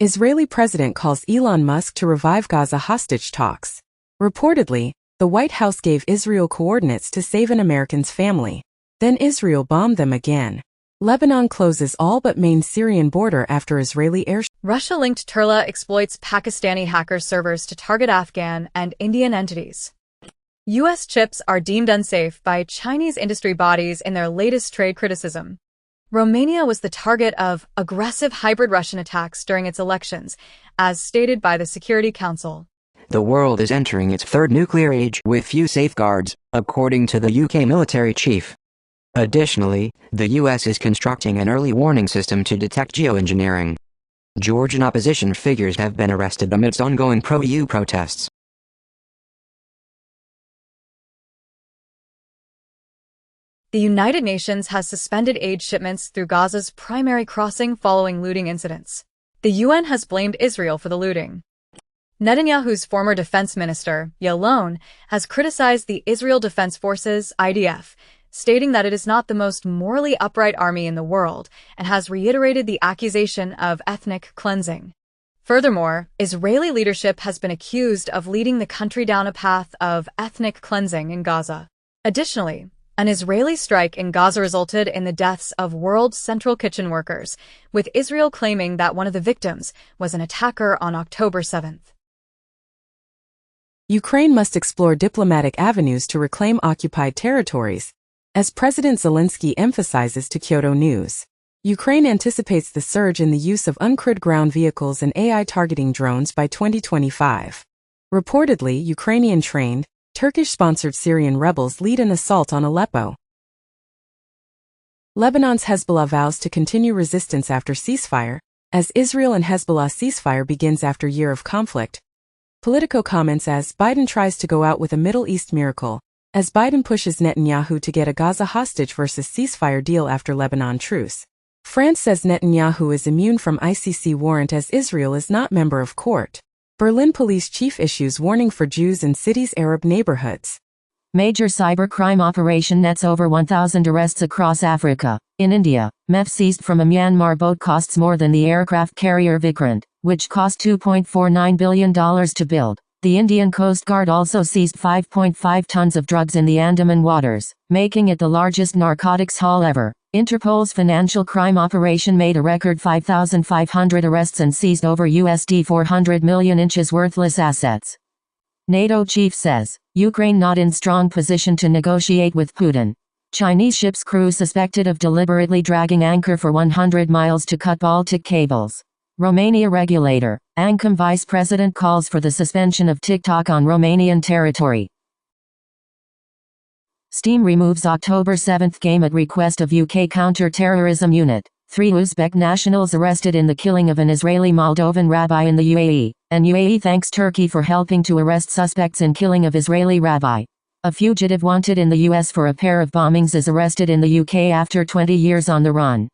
Israeli president calls Elon Musk to revive Gaza hostage talks. Reportedly, the White House gave Israel coordinates to save an American's family. Then Israel bombed them again. Lebanon closes all but main Syrian border after Israeli air. Russia-linked Turla exploits Pakistani hacker servers to target Afghan and Indian entities. U.S. chips are deemed unsafe by Chinese industry bodies in their latest trade criticism. Romania was the target of aggressive hybrid Russian attacks during its elections, as stated by the Security Council. The world is entering its third nuclear age with few safeguards, according to the UK military chief. Additionally, the US is constructing an early warning system to detect geoengineering. Georgian opposition figures have been arrested amidst ongoing pro-EU protests. The United Nations has suspended aid shipments through Gaza's primary crossing following looting incidents. The UN has blamed Israel for the looting. Netanyahu's former defense minister, Yalon, has criticized the Israel Defense Forces, IDF, stating that it is not the most morally upright army in the world, and has reiterated the accusation of ethnic cleansing. Furthermore, Israeli leadership has been accused of leading the country down a path of ethnic cleansing in Gaza. Additionally, an Israeli strike in Gaza resulted in the deaths of World Central Kitchen workers, with Israel claiming that one of the victims was an attacker on October 7th. Ukraine must explore diplomatic avenues to reclaim occupied territories, as President Zelensky emphasizes to Kyoto News. Ukraine anticipates the surge in the use of uncrewed ground vehicles and AI targeting drones by 2025. Reportedly, Ukrainian-trained, Turkish-sponsored Syrian rebels lead an assault on Aleppo. Lebanon's Hezbollah vows to continue resistance after ceasefire, as Israel and Hezbollah ceasefire begins after year of conflict. Politico comments as Biden tries to go out with a Middle East miracle, as Biden pushes Netanyahu to get a Gaza hostage versus ceasefire deal after Lebanon truce. France says Netanyahu is immune from ICC warrant as Israel is not member of court. Berlin police chief issues warning for Jews in city's Arab neighborhoods. Major cybercrime operation nets over 1,000 arrests across Africa. In India, meth seized from a Myanmar boat costs more than the aircraft carrier Vikrant, which cost $2.49 billion to build. The Indian Coast Guard also seized 5.5 tons of drugs in the Andaman waters, making it the largest narcotics haul ever. Interpol's financial crime operation made a record 5,500 arrests and seized over $400 million in worthless assets. NATO chief says, Ukraine not in strong position to negotiate with Putin. Chinese ship's crew suspected of deliberately dragging anchor for 100 miles to cut Baltic cables. Romania regulator, ANCOM vice president calls for the suspension of TikTok on Romanian territory. Steam removes October 7th game at request of UK counter-terrorism unit. 3 Uzbek nationals arrested in the killing of an Israeli Moldovan rabbi in the UAE, and UAE thanks Turkey for helping to arrest suspects in killing of Israeli rabbi. A fugitive wanted in the US for a pair of bombings is arrested in the UK after 20 years on the run.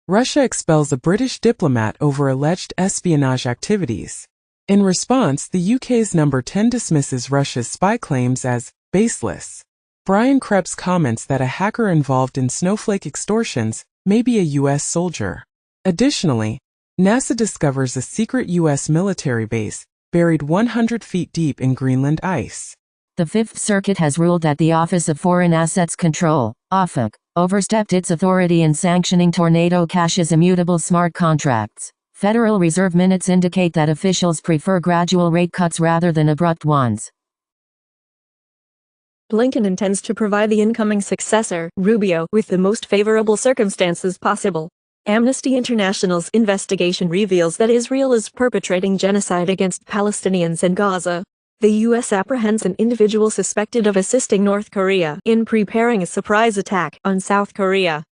Russia expels a British diplomat over alleged espionage activities. In response, the UK's number 10 dismisses Russia's spy claims as baseless. Brian Krebs comments that a hacker involved in snowflake extortions may be a U.S. soldier. Additionally, NASA discovers a secret U.S. military base buried 100 feet deep in Greenland ice. The Fifth Circuit has ruled that the Office of Foreign Assets Control, OFAC, overstepped its authority in sanctioning Tornado Cash's immutable smart contracts. Federal Reserve minutes indicate that officials prefer gradual rate cuts rather than abrupt ones. Blinken intends to provide the incoming successor, Rubio, with the most favorable circumstances possible. Amnesty International's investigation reveals that Israel is perpetrating genocide against Palestinians in Gaza. The U.S. apprehends an individual suspected of assisting North Korea in preparing a surprise attack on South Korea.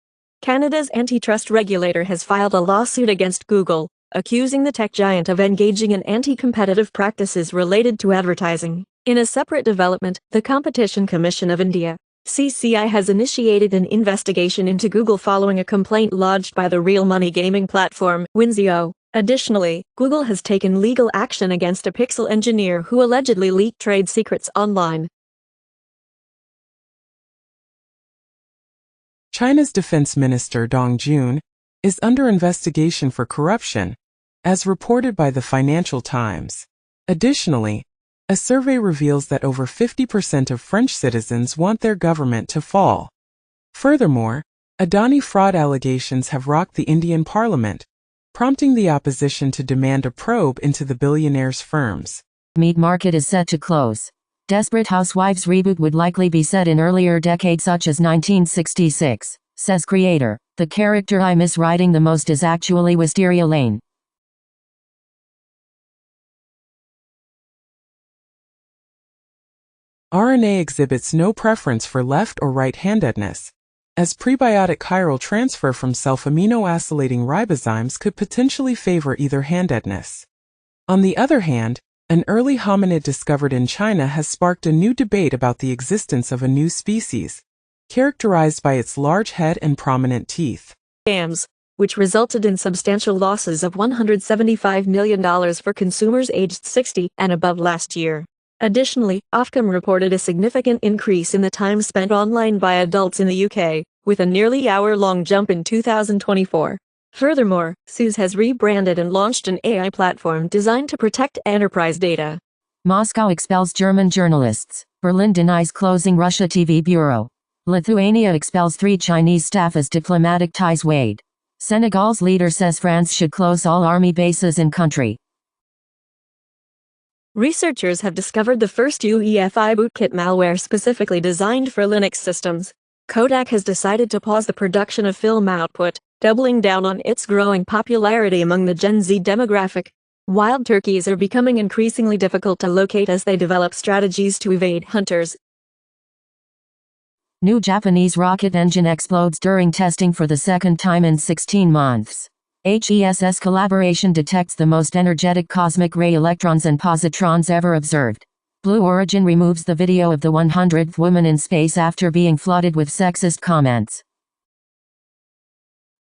Canada's antitrust regulator has filed a lawsuit against Google, accusing the tech giant of engaging in anti-competitive practices related to advertising. In a separate development, the Competition Commission of India, CCI, has initiated an investigation into Google following a complaint lodged by the real money gaming platform, Winzio. Additionally, Google has taken legal action against a Pixel engineer who allegedly leaked trade secrets online. China's Defense Minister Dong Jun is under investigation for corruption, as reported by the Financial Times. Additionally, a survey reveals that over 50% of French citizens want their government to fall. Furthermore, Adani fraud allegations have rocked the Indian parliament, prompting the opposition to demand a probe into the billionaire's firms. Meat market is set to close. Desperate Housewives reboot would likely be set in earlier decades such as 1966, says creator. The character I miss writing the most is actually Wisteria Lane. RNA exhibits no preference for left or right-handedness, as prebiotic chiral transfer from self-aminoacylating ribozymes could potentially favor either-handedness. On the other hand, an early hominid discovered in China has sparked a new debate about the existence of a new species, characterized by its large head and prominent teeth. Scams, which resulted in substantial losses of $175 million for consumers aged 60 and above last year. Additionally, Ofcom reported a significant increase in the time spent online by adults in the UK, with a nearly hour-long jump in 2024. Furthermore, SUSE has rebranded and launched an AI platform designed to protect enterprise data. Moscow expels German journalists. Berlin denies closing Russia TV bureau. Lithuania expels 3 Chinese staff as diplomatic ties weighed. Senegal's leader says France should close all army bases in country. Researchers have discovered the first UEFI bootkit malware specifically designed for Linux systems. Kodak has decided to pause the production of film output, doubling down on its growing popularity among the Gen Z demographic. Wild turkeys are becoming increasingly difficult to locate as they develop strategies to evade hunters. New Japanese rocket engine explodes during testing for the second time in 16 months. HESS collaboration detects the most energetic cosmic ray electrons and positrons ever observed. Blue Origin removes the video of the 100th woman in space after being flooded with sexist comments.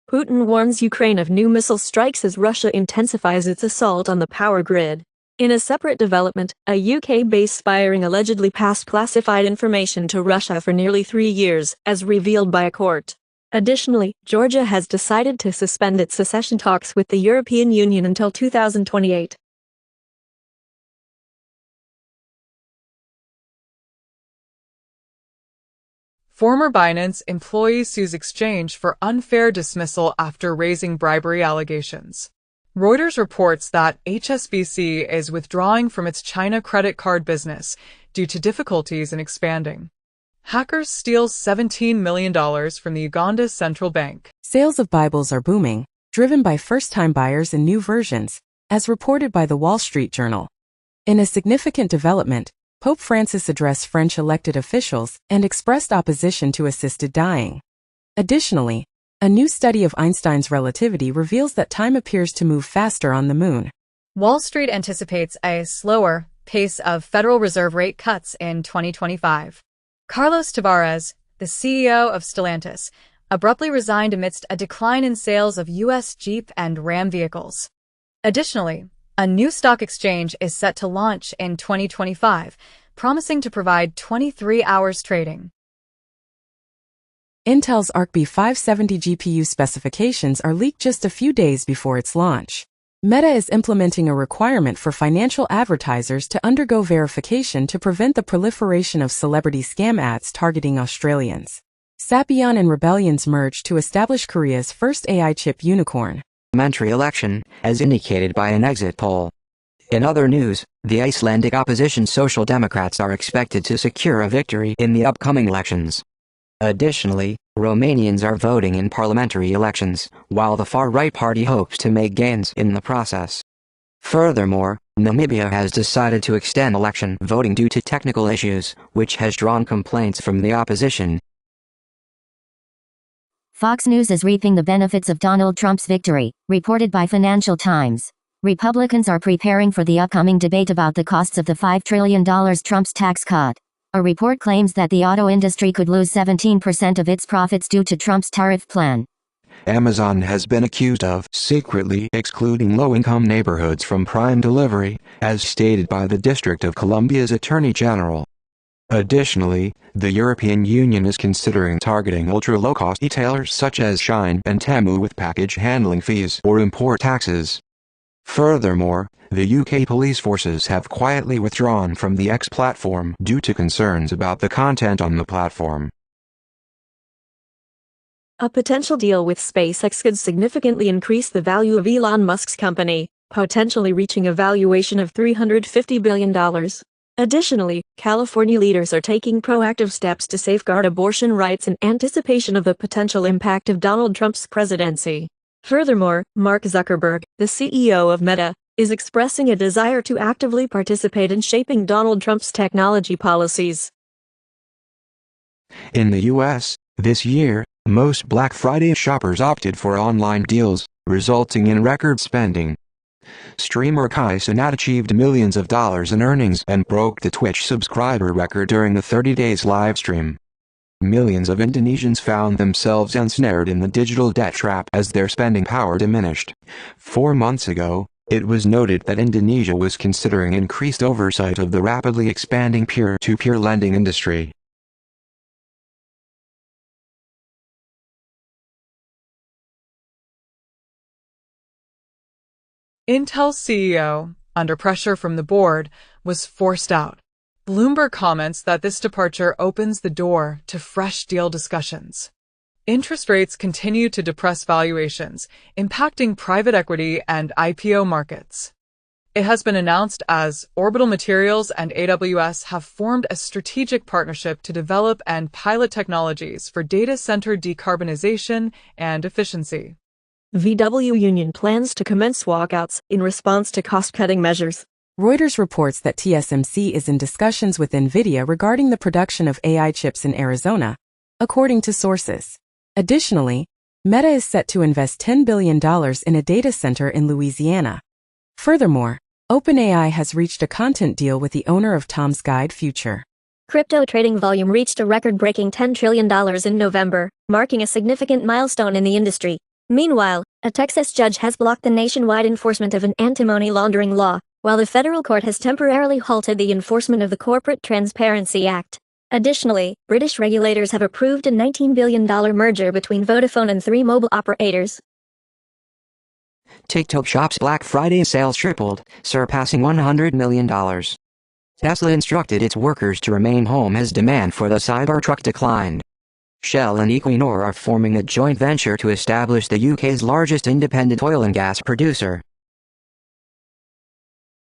Putin warns Ukraine of new missile strikes as Russia intensifies its assault on the power grid. In a separate development, a UK-based spying allegedly passed classified information to Russia for nearly 3 years, as revealed by a court. Additionally, Georgia has decided to suspend its secession talks with the European Union until 2028. Former Binance employees sues exchange for unfair dismissal after raising bribery allegations. Reuters reports that HSBC is withdrawing from its China credit card business due to difficulties in expanding. Hackers steal $17 million from the Uganda's central bank. Sales of Bibles are booming, driven by first-time buyers and new versions, as reported by the Wall Street Journal. In a significant development, Pope Francis addressed French elected officials and expressed opposition to assisted dying. Additionally, a new study of Einstein's relativity reveals that time appears to move faster on the moon. Wall Street anticipates a slower pace of Federal Reserve rate cuts in 2025. Carlos Tavares, the CEO of Stellantis, abruptly resigned amidst a decline in sales of U.S. Jeep and Ram vehicles. Additionally, a new stock exchange is set to launch in 2025, promising to provide 23 hours trading. Intel's Arc B570 GPU specifications are leaked just a few days before its launch. Meta is implementing a requirement for financial advertisers to undergo verification to prevent the proliferation of celebrity scam ads targeting Australians. Sappion and Rebellions merge to establish Korea's first AI chip unicorn. Parliamentary election, as indicated by an exit poll. In other news, the Icelandic opposition Social Democrats are expected to secure a victory in the upcoming elections. Additionally, Romanians are voting in parliamentary elections, while the far-right party hopes to make gains in the process. Furthermore, Namibia has decided to extend election voting due to technical issues, which has drawn complaints from the opposition. Fox News is reaping the benefits of Donald Trump's victory, reported by Financial Times. Republicans are preparing for the upcoming debate about the costs of the $5 trillion Trump's tax cut. A report claims that the auto industry could lose 17% of its profits due to Trump's tariff plan. Amazon has been accused of secretly excluding low-income neighborhoods from Prime delivery, as stated by the District of Columbia's Attorney General. Additionally, the European Union is considering targeting ultra-low-cost retailers such as Shein and Temu with package handling fees or import taxes. Furthermore, the UK police forces have quietly withdrawn from the X platform due to concerns about the content on the platform. A potential deal with SpaceX could significantly increase the value of Elon Musk's company, potentially reaching a valuation of $350 billion. Additionally, California leaders are taking proactive steps to safeguard abortion rights in anticipation of the potential impact of Donald Trump's presidency. Furthermore, Mark Zuckerberg, the CEO of Meta, is expressing a desire to actively participate in shaping Donald Trump's technology policies. In the US, this year, most Black Friday shoppers opted for online deals, resulting in record spending. Streamer Kai Cenat achieved millions of dollars in earnings and broke the Twitch subscriber record during the 30 days live stream. Millions of Indonesians found themselves ensnared in the digital debt trap as their spending power diminished. 4 months ago, it was noted that Indonesia was considering increased oversight of the rapidly expanding peer-to-peer lending industry. Intel's CEO, under pressure from the board, was forced out. Bloomberg comments that this departure opens the door to fresh deal discussions. Interest rates continue to depress valuations, impacting private equity and IPO markets. It has been announced as Orbital Materials and AWS have formed a strategic partnership to develop and pilot technologies for data center decarbonization and efficiency. VW Union plans to commence walkouts in response to cost-cutting measures. Reuters reports that TSMC is in discussions with NVIDIA regarding the production of AI chips in Arizona, according to sources. Additionally, Meta is set to invest $10 billion in a data center in Louisiana. Furthermore, OpenAI has reached a content deal with the owner of Tom's Guide Future. Crypto trading volume reached a record-breaking $10 trillion in November, marking a significant milestone in the industry. Meanwhile, a Texas judge has blocked the nationwide enforcement of an anti-money laundering law, while the federal court has temporarily halted the enforcement of the Corporate Transparency Act. Additionally, British regulators have approved a $19 billion merger between Vodafone and 3 mobile operators. TikTok Shop's Black Friday sales tripled, surpassing $100 million. Tesla instructed its workers to remain home as demand for the Cybertruck declined. Shell and Equinor are forming a joint venture to establish the UK's largest independent oil and gas producer.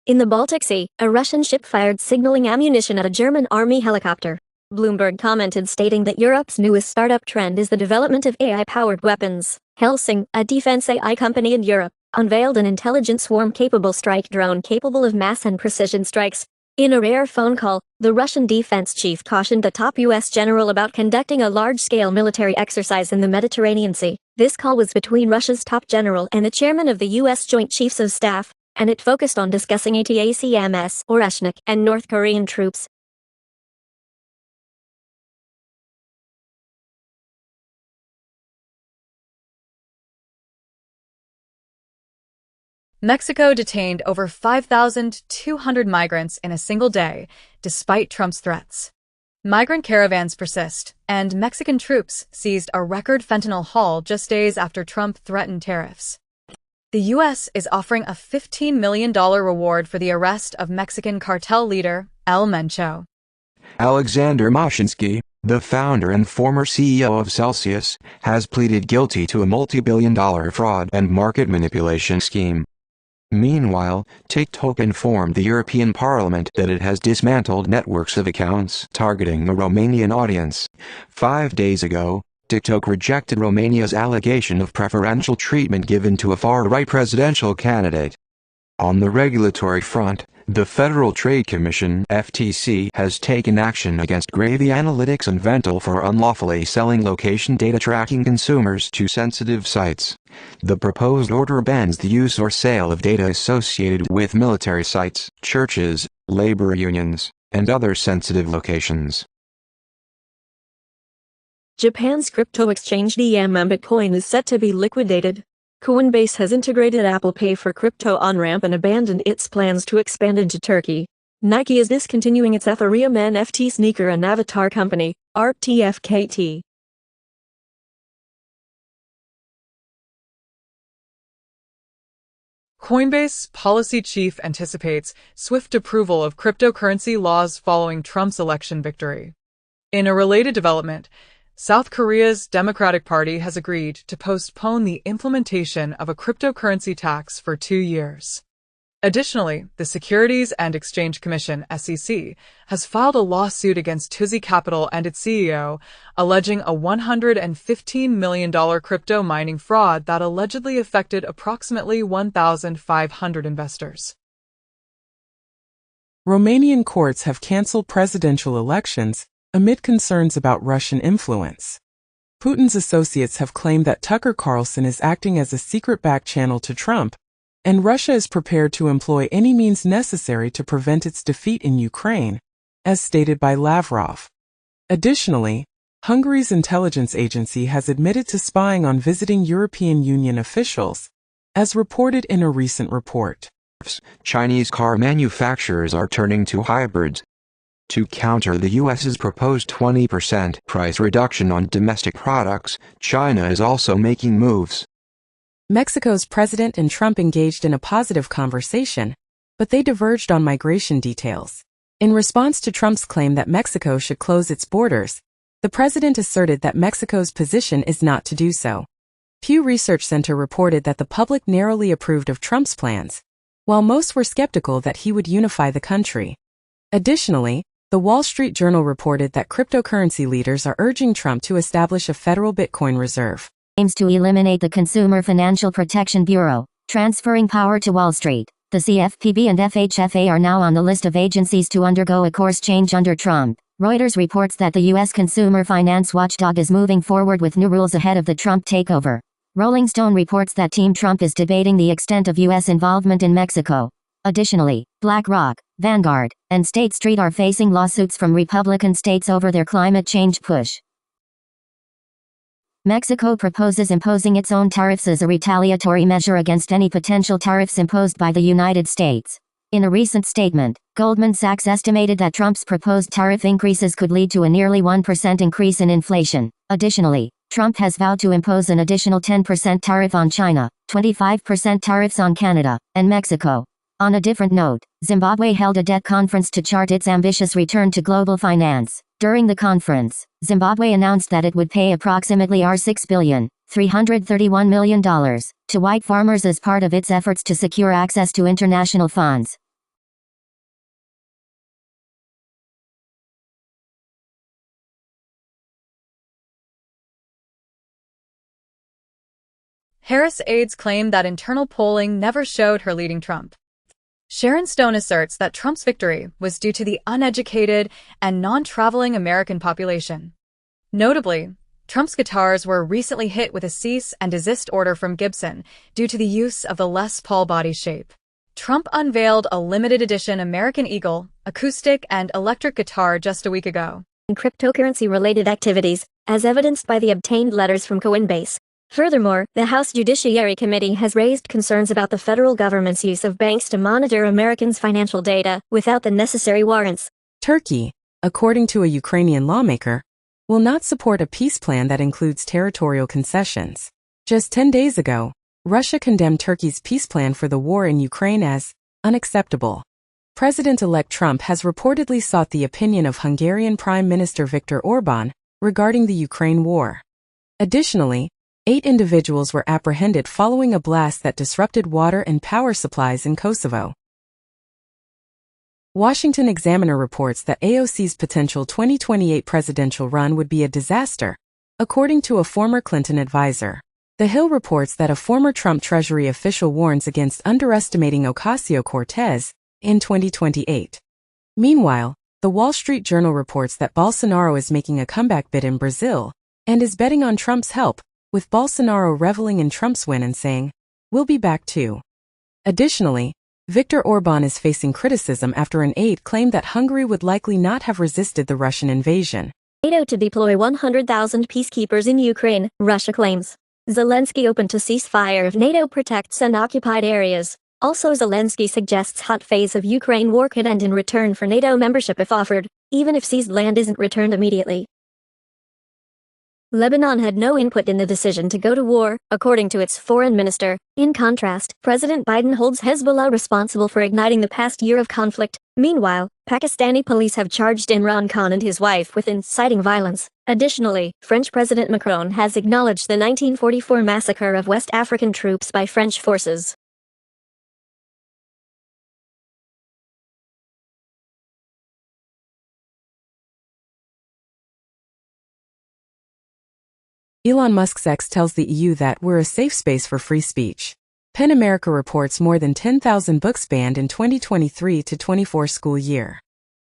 In the Baltic Sea, a Russian ship fired signaling ammunition at a German army helicopter. Bloomberg commented stating that Europe's newest startup trend is the development of AI-powered weapons. Helsing, a defense AI company in Europe, unveiled an intelligent swarm-capable strike drone capable of mass and precision strikes. In a rare phone call, the Russian defense chief cautioned the top U.S. general about conducting a large-scale military exercise in the Mediterranean Sea. This call was between Russia's top general and the chairman of the U.S. Joint Chiefs of Staff, and it focused on discussing ATACMS, or Oresnik, and North Korean troops. Mexico detained over 5,200 migrants in a single day, despite Trump's threats. Migrant caravans persist, and Mexican troops seized a record fentanyl haul just days after Trump threatened tariffs. The U.S. is offering a $15 million reward for the arrest of Mexican cartel leader El Mencho. Alexander Mashinsky, the founder and former CEO of Celsius, has pleaded guilty to a multi-billion-dollar fraud and market manipulation scheme. Meanwhile, TikTok informed the European Parliament that it has dismantled networks of accounts targeting a Romanian audience. 5 days ago, TikTok rejected Romania's allegation of preferential treatment given to a far-right presidential candidate. On the regulatory front, the Federal Trade Commission (FTC) has taken action against Gravy Analytics and Vental for unlawfully selling location data tracking consumers to sensitive sites. The proposed order bans the use or sale of data associated with military sites, churches, labor unions, and other sensitive locations. Japan's crypto exchange DM Bitcoin is set to be liquidated. Coinbase has integrated Apple Pay for crypto on-ramp and abandoned its plans to expand into Turkey. Nike is discontinuing its Ethereum NFT sneaker and avatar company, RTFKT. Coinbase policy chief anticipates swift approval of cryptocurrency laws following Trump's election victory. In a related development, South Korea's Democratic Party has agreed to postpone the implementation of a cryptocurrency tax for 2 years. Additionally, the Securities and Exchange Commission (SEC) has filed a lawsuit against Tuzi Capital and its CEO, alleging a $115 million crypto mining fraud that allegedly affected approximately 1,500 investors. Romanian courts have cancelled presidential elections amid concerns about Russian influence. Putin's associates have claimed that Tucker Carlson is acting as a secret back channel to Trump, and Russia is prepared to employ any means necessary to prevent its defeat in Ukraine, as stated by Lavrov. Additionally, Hungary's intelligence agency has admitted to spying on visiting European Union officials, as reported in a recent report. Chinese car manufacturers are turning to hybrids. To counter the U.S.'s proposed 20% price reduction on domestic products, China is also making moves. Mexico's president and Trump engaged in a positive conversation, but they diverged on migration details. In response to Trump's claim that Mexico should close its borders, the president asserted that Mexico's position is not to do so. Pew Research Center reported that the public narrowly approved of Trump's plans, while most were skeptical that he would unify the country. Additionally, the Wall Street Journal reported that cryptocurrency leaders are urging Trump to establish a federal Bitcoin reserve. Aims to eliminate the Consumer Financial Protection Bureau, transferring power to Wall Street. The CFPB and FHFA are now on the list of agencies to undergo a course change under Trump. Reuters reports that the U.S. consumer finance watchdog is moving forward with new rules ahead of the Trump takeover. Rolling Stone reports that Team Trump is debating the extent of U.S. involvement in Mexico. Additionally, BlackRock, Vanguard, and State Street are facing lawsuits from Republican states over their climate change push. Mexico proposes imposing its own tariffs as a retaliatory measure against any potential tariffs imposed by the United States. In a recent statement, Goldman Sachs estimated that Trump's proposed tariff increases could lead to a nearly 1% increase in inflation. Additionally, Trump has vowed to impose an additional 10% tariff on China, 25% tariffs on Canada, and Mexico. On a different note, Zimbabwe held a debt conference to chart its ambitious return to global finance. During the conference, Zimbabwe announced that it would pay approximately $6.331 billion to white farmers as part of its efforts to secure access to international funds. Harris aides claim that internal polling never showed her leading Trump. Sharon Stone asserts that Trump's victory was due to the uneducated and non-traveling American population. Notably, Trump's guitars were recently hit with a cease and desist order from Gibson due to the use of the Les Paul body shape. Trump unveiled a limited edition American Eagle, acoustic and electric guitar just a week ago. Cryptocurrency-related activities, as evidenced by the obtained letters from Coinbase. Furthermore, the House Judiciary Committee has raised concerns about the federal government's use of banks to monitor Americans' financial data without the necessary warrants. Turkey, according to a Ukrainian lawmaker, will not support a peace plan that includes territorial concessions. Just 10 days ago, Russia condemned Turkey's peace plan for the war in Ukraine as unacceptable. President-elect Trump has reportedly sought the opinion of Hungarian Prime Minister Viktor Orban regarding the Ukraine war. Additionally, 8 individuals were apprehended following a blast that disrupted water and power supplies in Kosovo. Washington Examiner reports that AOC's potential 2028 presidential run would be a disaster, according to a former Clinton advisor. The Hill reports that a former Trump Treasury official warns against underestimating Ocasio-Cortez in 2028. Meanwhile, the Wall Street Journal reports that Bolsonaro is making a comeback bid in Brazil and is betting on Trump's help, with Bolsonaro reveling in Trump's win and saying, "We'll be back too." Additionally, Viktor Orban is facing criticism after an aide claimed that Hungary would likely not have resisted the Russian invasion. NATO to deploy 100,000 peacekeepers in Ukraine, Russia claims. Zelensky open to ceasefire if NATO protects and occupied areas. Also, Zelensky suggests hot phase of Ukraine war could end in return for NATO membership if offered, even if seized land isn't returned immediately. Lebanon had no input in the decision to go to war, according to its foreign minister. In contrast, President Biden holds Hezbollah responsible for igniting the past year of conflict. Meanwhile, Pakistani police have charged Imran Khan and his wife with inciting violence. Additionally, French President Macron has acknowledged the 1944 massacre of West African troops by French forces. Elon Musk's X tells the EU that we're a safe space for free speech. PEN America reports more than 10,000 books banned in 2023-24 school year.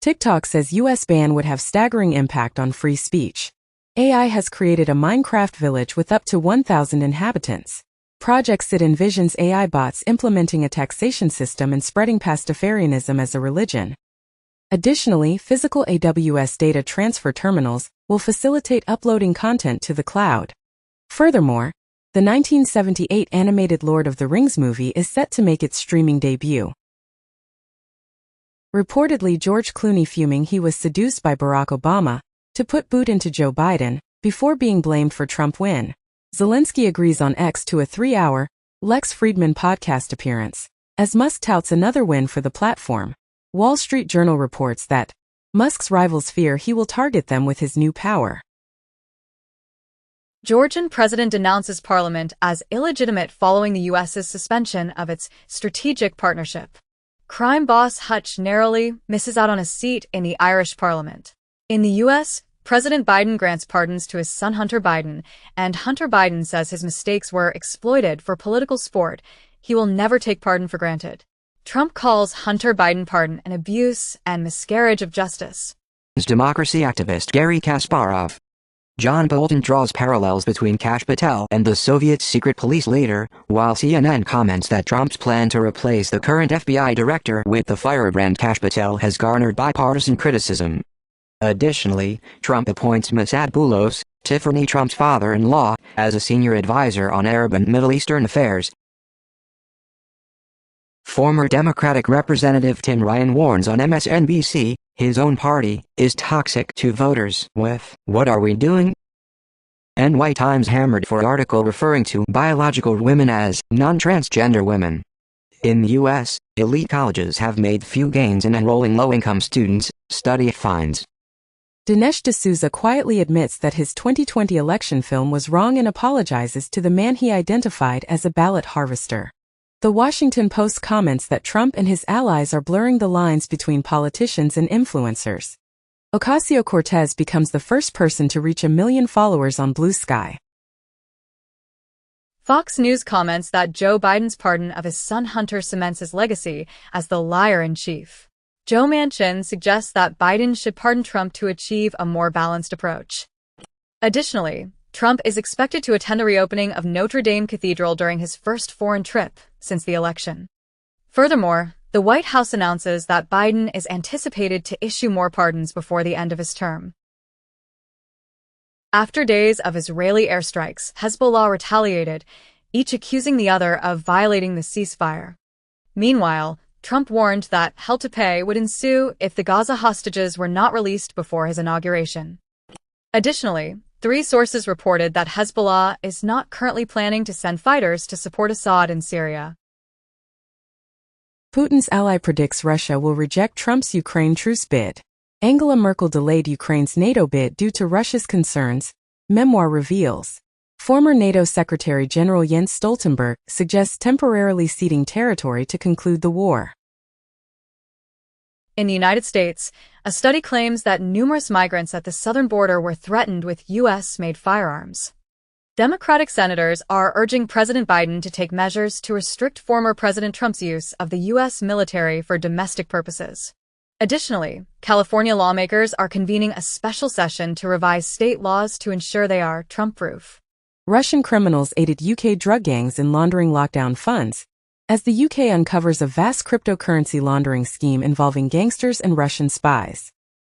TikTok says US ban would have staggering impact on free speech. AI has created a Minecraft village with up to 1,000 inhabitants. Project SID envisions AI bots implementing a taxation system and spreading Pastafarianism as a religion. Additionally, physical AWS data transfer terminals will facilitate uploading content to the cloud. Furthermore, the 1978 animated Lord of the Rings movie is set to make its streaming debut. Reportedly, George Clooney fuming he was seduced by Barack Obama to put boot into Joe Biden before being blamed for Trump win. Zelensky agrees on X to a 3-hour Lex Fridman podcast appearance, as Musk touts another win for the platform. Wall Street Journal reports that Musk's rivals fear he will target them with his new power. Georgian president denounces parliament as illegitimate following the U.S.'s suspension of its strategic partnership. Crime boss Hutch narrowly misses out on a seat in the Irish parliament. In the U.S., President Biden grants pardons to his son Hunter Biden, and Hunter Biden says his mistakes were exploited for political sport. He will never take pardon for granted. Trump calls Hunter Biden pardon an abuse and miscarriage of justice. Democracy activist Garry Kasparov. John Bolton draws parallels between Kash Patel and the Soviet secret police leader, while CNN comments that Trump's plan to replace the current FBI director with the firebrand Kash Patel has garnered bipartisan criticism. Additionally, Trump appoints Mossad Boulos, Tiffany Trump's father-in-law, as a senior advisor on Arab and Middle Eastern affairs. Former Democratic Representative Tim Ryan warns on MSNBC, his own party is toxic to voters with "What Are We Doing?" NY Times hammered for article referring to biological women as non-transgender women. In the U.S., elite colleges have made few gains in enrolling low-income students, study finds. Dinesh D'Souza quietly admits that his 2020 election film was wrong and apologizes to the man he identified as a ballot harvester. The Washington Post comments that Trump and his allies are blurring the lines between politicians and influencers. Ocasio-Cortez becomes the first person to reach 1 million followers on Blue Sky. Fox News comments that Joe Biden's pardon of his son Hunter cements his legacy as the liar-in-chief. Joe Manchin suggests that Biden should pardon Trump to achieve a more balanced approach. Additionally, Trump is expected to attend a reopening of Notre Dame Cathedral during his first foreign trip since the election. Furthermore, the White House announces that Biden is anticipated to issue more pardons before the end of his term. After days of Israeli airstrikes, Hezbollah retaliated, each accusing the other of violating the ceasefire. Meanwhile, Trump warned that hell to pay would ensue if the Gaza hostages were not released before his inauguration. Additionally, 3 sources reported that Hezbollah is not currently planning to send fighters to support Assad in Syria. Putin's ally predicts Russia will reject Trump's Ukraine truce bid. Angela Merkel delayed Ukraine's NATO bid due to Russia's concerns, memoir reveals. Former NATO Secretary General Jens Stoltenberg suggests temporarily ceding territory to conclude the war. In the United States, a study claims that numerous migrants at the southern border were threatened with U.S.-made firearms. Democratic senators are urging President Biden to take measures to restrict former President Trump's use of the U.S. military for domestic purposes. Additionally, California lawmakers are convening a special session to revise state laws to ensure they are Trump-proof. Russian criminals aided UK drug gangs in laundering lockdown funds, as the UK uncovers a vast cryptocurrency laundering scheme involving gangsters and Russian spies.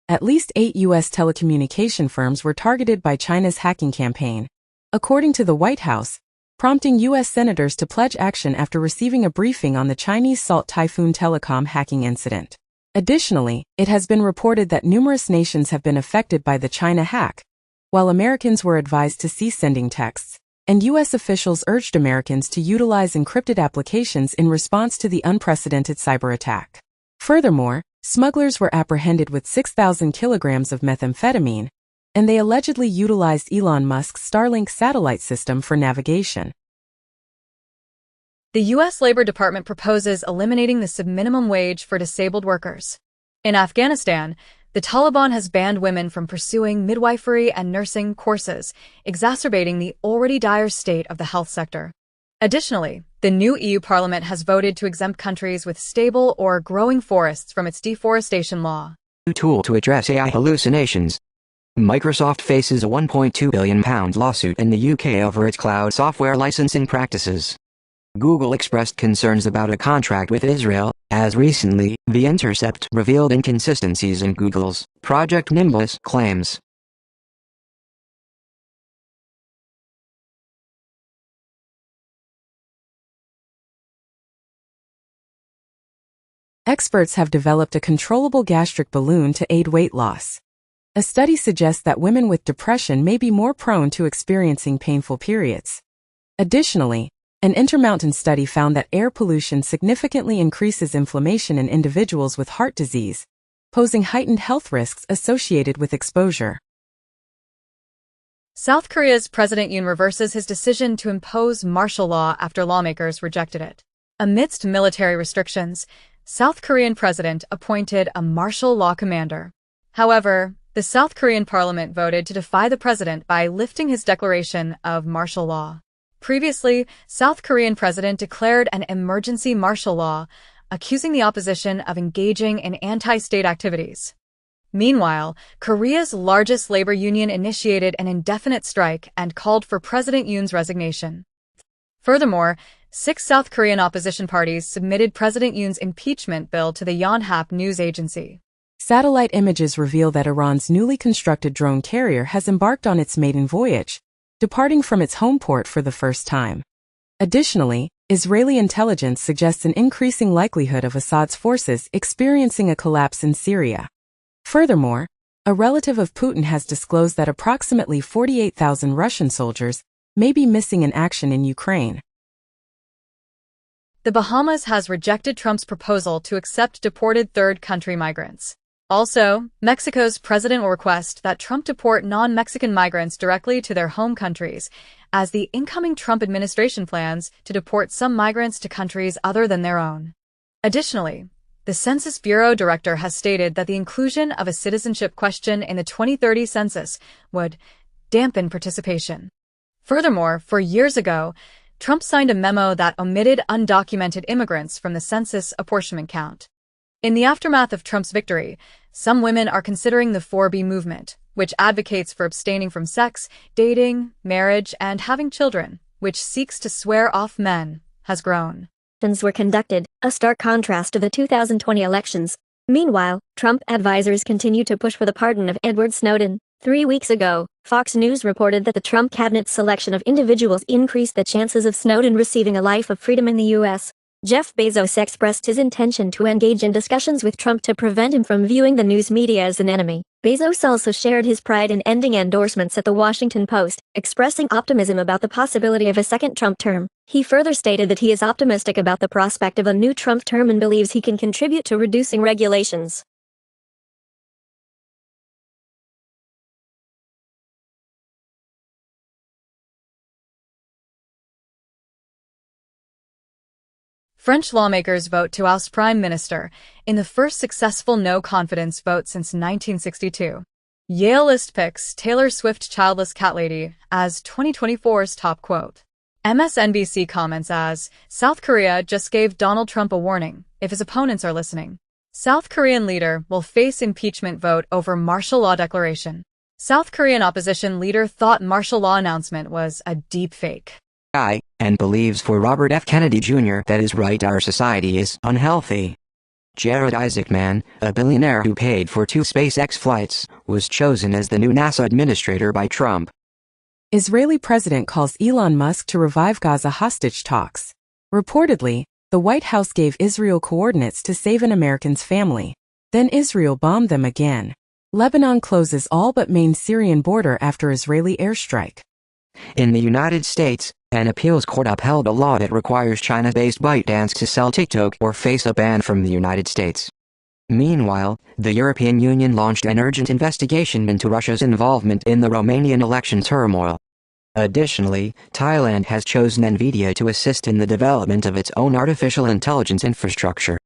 At least 8 U.S. telecommunication firms were targeted by China's hacking campaign. According to the White House, prompting U.S. senators to pledge action after receiving a briefing on the Chinese Salt Typhoon telecom hacking incident. Additionally, it has been reported that numerous nations have been affected by the China hack, while Americans were advised to cease sending texts, and U.S. officials urged Americans to utilize encrypted applications in response to the unprecedented cyber attack. Furthermore, smugglers were apprehended with 6,000 kilograms of methamphetamine, and they allegedly utilized Elon Musk's Starlink satellite system for navigation. The U.S. Labor Department proposes eliminating the subminimum wage for disabled workers. In Afghanistan, the Taliban has banned women from pursuing midwifery and nursing courses, exacerbating the already dire state of the health sector. Additionally, the new EU Parliament has voted to exempt countries with stable or growing forests from its deforestation law. Tool to address AI hallucinations. Microsoft faces a £1.2 billion lawsuit in the UK over its cloud software licensing practices. Google expressed concerns about a contract with Israel, as recently, The Intercept revealed inconsistencies in Google's Project Nimbus claims. Experts have developed a controllable gastric balloon to aid weight loss. A study suggests that women with depression may be more prone to experiencing painful periods. Additionally, an Intermountain study found that air pollution significantly increases inflammation in individuals with heart disease, posing heightened health risks associated with exposure. South Korea's President Yoon reverses his decision to impose martial law after lawmakers rejected it. Amidst military restrictions, South Korean president appointed a martial law commander. However, the South Korean parliament voted to defy the president by lifting his declaration of martial law. Previously, South Korean president declared an emergency martial law, accusing the opposition of engaging in anti-state activities. Meanwhile, Korea's largest labor union initiated an indefinite strike and called for President Yoon's resignation. Furthermore, 6 South Korean opposition parties submitted President Yoon's impeachment bill to the Yonhap news agency. Satellite images reveal that Iran's newly constructed drone carrier has embarked on its maiden voyage, departing from its home port for the first time. Additionally, Israeli intelligence suggests an increasing likelihood of Assad's forces experiencing a collapse in Syria. Furthermore, a relative of Putin has disclosed that approximately 48,000 Russian soldiers may be missing in action in Ukraine. The Bahamas has rejected Trump's proposal to accept deported third country migrants. Also, Mexico's president will request that Trump deport non-Mexican migrants directly to their home countries, as the incoming Trump administration plans to deport some migrants to countries other than their own. Additionally, the Census Bureau director has stated that the inclusion of a citizenship question in the 2030 census would dampen participation. Furthermore, 4 years ago, Trump signed a memo that omitted undocumented immigrants from the census apportionment count. In the aftermath of Trump's victory, some women are considering the 4B movement, which advocates for abstaining from sex, dating, marriage, and having children, which seeks to swear off men, has grown. Were conducted, a stark contrast to the 2020 elections. Meanwhile, Trump advisors continue to push for the pardon of Edward Snowden. 3 weeks ago, Fox News reported that the Trump cabinet's selection of individuals increased the chances of Snowden receiving a life of freedom in the U.S. Jeff Bezos expressed his intention to engage in discussions with Trump to prevent him from viewing the news media as an enemy. Bezos also shared his pride in ending endorsements at the Washington Post, expressing optimism about the possibility of a second Trump term. He further stated that he is optimistic about the prospect of a new Trump term and believes he can contribute to reducing regulations. French lawmakers vote to oust Prime Minister in the first successful no-confidence vote since 1962. Yale list picks Taylor Swift childless cat lady as 2024's top quote. MSNBC comments as, South Korea just gave Donald Trump a warning, if his opponents are listening. South Korean leader will face impeachment vote over martial law declaration. South Korean opposition leader thought martial law announcement was a deep fake. And believes for Robert F. Kennedy Jr. that is right, our society is unhealthy. Jared Isaacman, a billionaire who paid for 2 SpaceX flights, was chosen as the new NASA administrator by Trump. Israeli president calls Elon Musk to revive Gaza hostage talks. Reportedly, the White House gave Israel coordinates to save an American's family. Then Israel bombed them again. Lebanon closes all but main Syrian border after Israeli airstrike. In the United States, an appeals court upheld a law that requires China-based ByteDance to sell TikTok or face a ban from the United States. Meanwhile, the European Union launched an urgent investigation into Russia's involvement in the Romanian election turmoil. Additionally, Thailand has chosen NVIDIA to assist in the development of its own artificial intelligence infrastructure.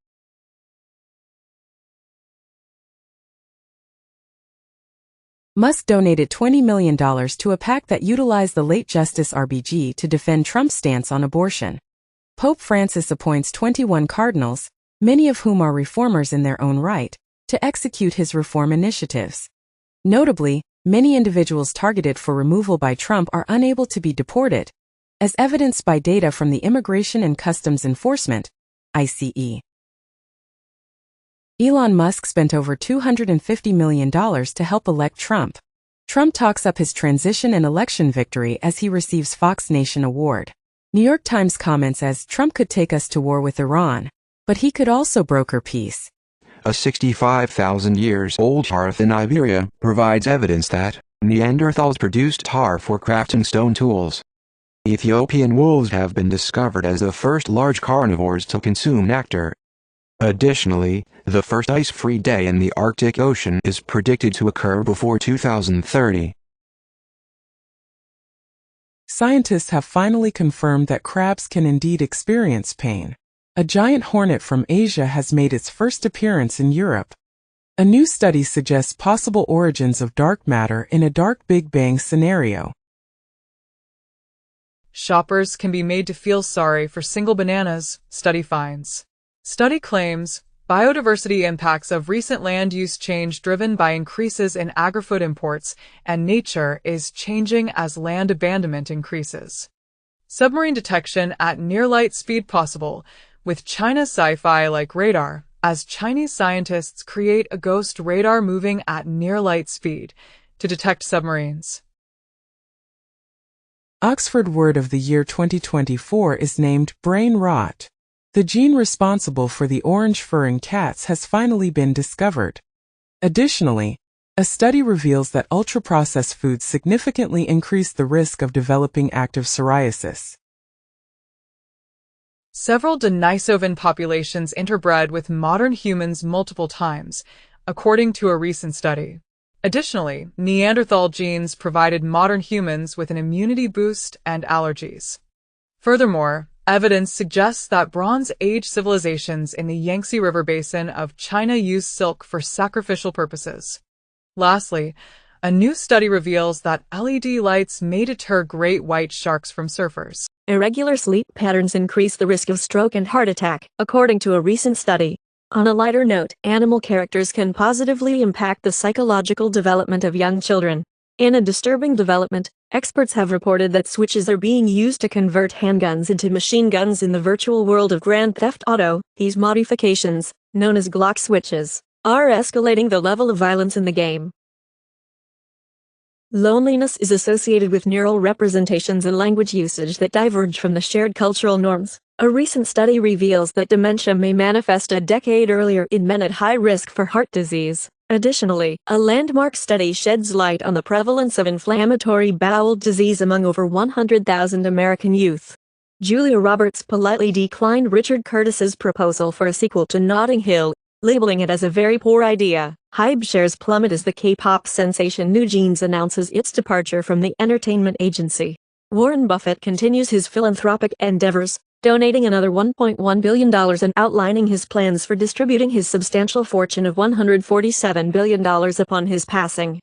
Musk donated $20 million to a PAC that utilized the late Justice RBG to defend Trump's stance on abortion. Pope Francis appoints 21 cardinals, many of whom are reformers in their own right, to execute his reform initiatives. Notably, many individuals targeted for removal by Trump are unable to be deported, as evidenced by data from the Immigration and Customs Enforcement, ICE. Elon Musk spent over $250 million to help elect Trump. Trump talks up his transition and election victory as he receives Fox Nation Award. New York Times comments as Trump could take us to war with Iran, but he could also broker peace. A 65,000 years old hearth in Iberia provides evidence that Neanderthals produced tar for crafting stone tools. Ethiopian wolves have been discovered as the first large carnivores to consume nectar. Additionally, the first ice-free day in the Arctic Ocean is predicted to occur before 2030. Scientists have finally confirmed that crabs can indeed experience pain. A giant hornet from Asia has made its first appearance in Europe. A new study suggests possible origins of dark matter in a dark Big Bang scenario. Shoppers can be made to feel sorry for single bananas, study finds. Study claims biodiversity impacts of recent land use change driven by increases in agri-food imports and nature is changing as land abandonment increases. Submarine detection at near light speed possible with China's sci-fi like radar, as Chinese scientists create a ghost radar moving at near light speed to detect submarines. Oxford Word of the Year 2024 is named brain rot. The gene responsible for the orange fur in cats has finally been discovered. Additionally, a study reveals that ultra-processed foods significantly increase the risk of developing active psoriasis. Several Denisovan populations interbred with modern humans multiple times, according to a recent study. Additionally, Neanderthal genes provided modern humans with an immunity boost and allergies. Furthermore, evidence suggests that Bronze Age civilizations in the Yangtze River basin of China used silk for sacrificial purposes. Lastly, a new study reveals that LED lights may deter great white sharks from surfers. Irregular sleep patterns increase the risk of stroke and heart attack, according to a recent study. On a lighter note, animal characters can positively impact the psychological development of young children. In a disturbing development, experts have reported that switches are being used to convert handguns into machine guns in the virtual world of Grand Theft Auto. These modifications, known as Glock switches, are escalating the level of violence in the game. Loneliness is associated with neural representations and language usage that diverge from the shared cultural norms. A recent study reveals that dementia may manifest a decade earlier in men at high risk for heart disease. Additionally, a landmark study sheds light on the prevalence of inflammatory bowel disease among over 100,000 American youth. Julia Roberts politely declined Richard Curtis's proposal for a sequel to Notting Hill, labeling it as a very poor idea. Hybe shares plummet as the K-pop sensation New Jeans announces its departure from the entertainment agency. Warren Buffett continues his philanthropic endeavors, donating another $1.1 billion and outlining his plans for distributing his substantial fortune of $147 billion upon his passing.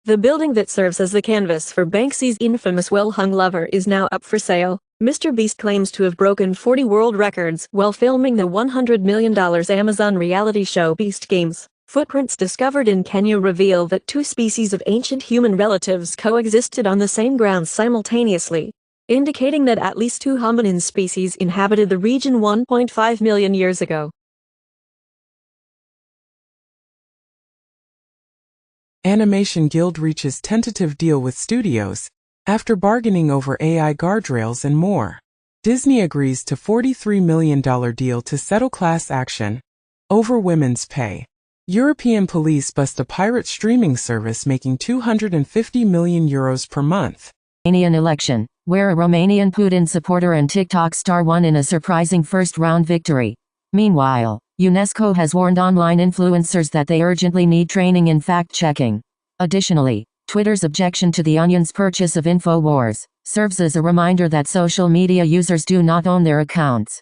The building that serves as the canvas for Banksy's infamous well-hung lover is now up for sale. Mr. Beast claims to have broken 40 world records while filming the $100 million Amazon reality show Beast Games. Footprints discovered in Kenya reveal that two species of ancient human relatives coexisted on the same grounds simultaneously, indicating that at least two hominin species inhabited the region 1.5 million years ago. Animation Guild reaches tentative deal with studios, after bargaining over AI guardrails and more. Disney agrees to $43 million deal to settle class action over women's pay. European police bust a pirate streaming service making €250 million per month. Romanian election, where a Romanian Putin supporter and TikTok star won in a surprising first-round victory. Meanwhile, UNESCO has warned online influencers that they urgently need training in fact-checking. Additionally, Twitter's objection to the Onion's purchase of InfoWars serves as a reminder that social media users do not own their accounts.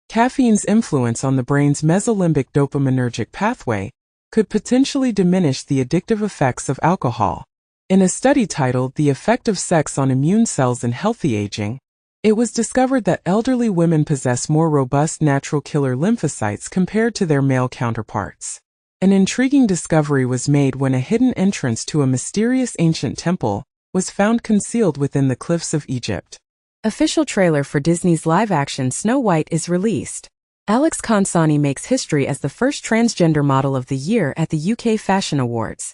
Caffeine's influence on the brain's mesolimbic dopaminergic pathway could potentially diminish the addictive effects of alcohol. In a study titled The Effect of Sex on Immune Cells in Healthy Aging, it was discovered that elderly women possess more robust natural killer lymphocytes compared to their male counterparts. An intriguing discovery was made when a hidden entrance to a mysterious ancient temple was found concealed within the cliffs of Egypt. Official trailer for Disney's live-action Snow White is released. Alex Consani makes history as the first transgender model of the year at the UK Fashion Awards.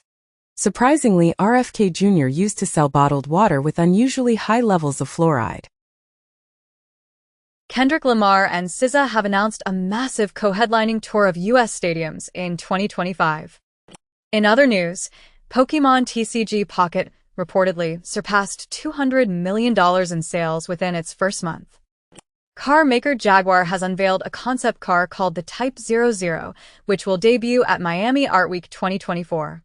Surprisingly, RFK Jr. used to sell bottled water with unusually high levels of fluoride. Kendrick Lamar and SZA have announced a massive co-headlining tour of U.S. stadiums in 2025. In other news, Pokémon TCG Pocket reportedly surpassed $200 million in sales within its first month. Car maker Jaguar has unveiled a concept car called the Type 00, which will debut at Miami Art Week 2024.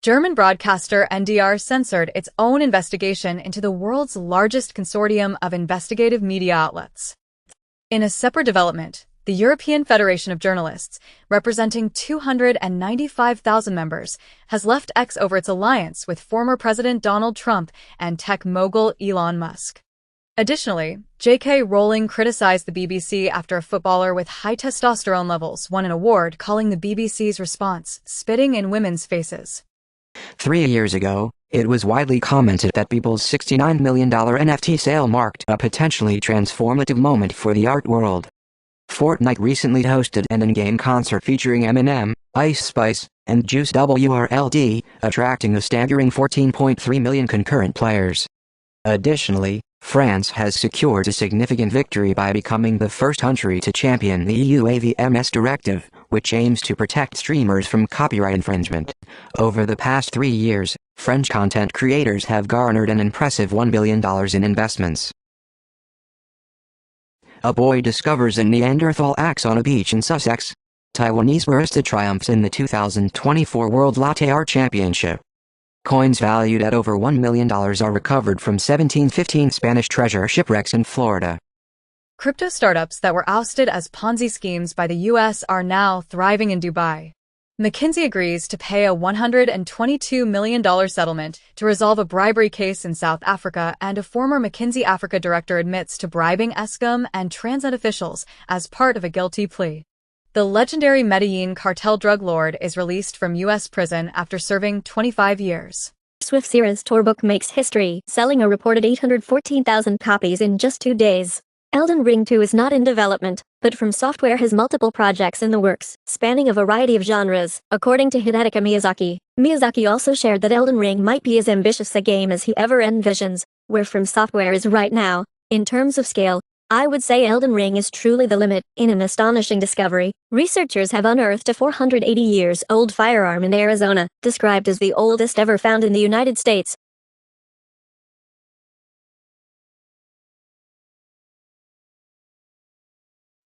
German broadcaster NDR censored its own investigation into the world's largest consortium of investigative media outlets. In a separate development, the European Federation of Journalists, representing 295,000 members, has left X over its alliance with former President Donald Trump and tech mogul Elon Musk. Additionally, J.K. Rowling criticized the BBC after a footballer with high testosterone levels won an award, calling the BBC's response spitting in women's faces. 3 years ago, it was widely commented that Beeple's $69 million NFT sale marked a potentially transformative moment for the art world. Fortnite recently hosted an in-game concert featuring Eminem, Ice Spice, and Juice WRLD, attracting a staggering 14.3 million concurrent players. Additionally, France has secured a significant victory by becoming the first country to champion the EU AVMS directive, which aims to protect streamers from copyright infringement. Over the past 3 years, French content creators have garnered an impressive $1 billion in investments. A boy discovers a Neanderthal axe on a beach in Sussex. Taiwanese barista triumphs in the 2024 World Latte Art Championship. Coins valued at over $1 million are recovered from 1715 Spanish treasure shipwrecks in Florida. Crypto startups that were ousted as Ponzi schemes by the U.S. are now thriving in Dubai. McKinsey agrees to pay a $122 million settlement to resolve a bribery case in South Africa, and a former McKinsey Africa director admits to bribing Eskom and Transnet officials as part of a guilty plea. The legendary Medellin cartel drug lord is released from U.S. prison after serving 25 years. Swift's Eras tour book makes history, selling a reported 814,000 copies in just 2 days. Elden Ring 2 is not in development, but From Software has multiple projects in the works, spanning a variety of genres, according to Hidetaka Miyazaki. Miyazaki also shared that Elden Ring might be as ambitious a game as he ever envisions. Where From Software is right now, in terms of scale, I would say Elden Ring is truly the limit. In an astonishing discovery, researchers have unearthed a 480-year-old firearm in Arizona, described as the oldest ever found in the United States.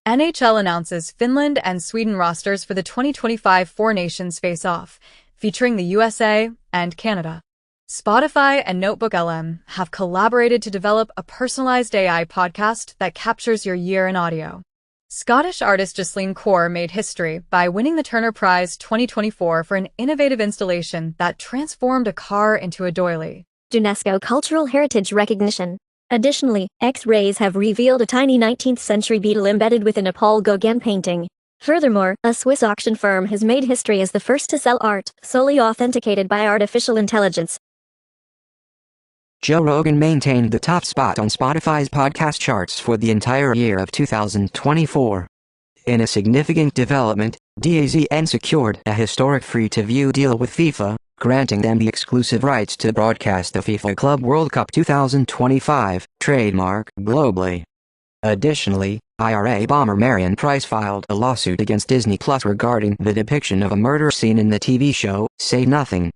NHL announces Finland and Sweden rosters for the 2025 Four Nations Face-Off, featuring the USA and Canada. Spotify and Notebook LM have collaborated to develop a personalized AI podcast that captures your year in audio. Scottish artist Ghislaine Kaur made history by winning the Turner Prize 2024 for an innovative installation that transformed a car into a doily. UNESCO Cultural Heritage Recognition. Additionally, X-rays have revealed a tiny 19th-century beetle embedded within a Paul Gauguin painting. Furthermore, a Swiss auction firm has made history as the first to sell art solely authenticated by artificial intelligence. Joe Rogan maintained the top spot on Spotify's podcast charts for the entire year of 2024. In a significant development, DAZN secured a historic free-to-view deal with FIFA, granting them the exclusive rights to broadcast the FIFA Club World Cup 2025 trademark globally. Additionally, IRA bomber Marion Price filed a lawsuit against Disney Plus regarding the depiction of a murder scene in the TV show Say Nothing.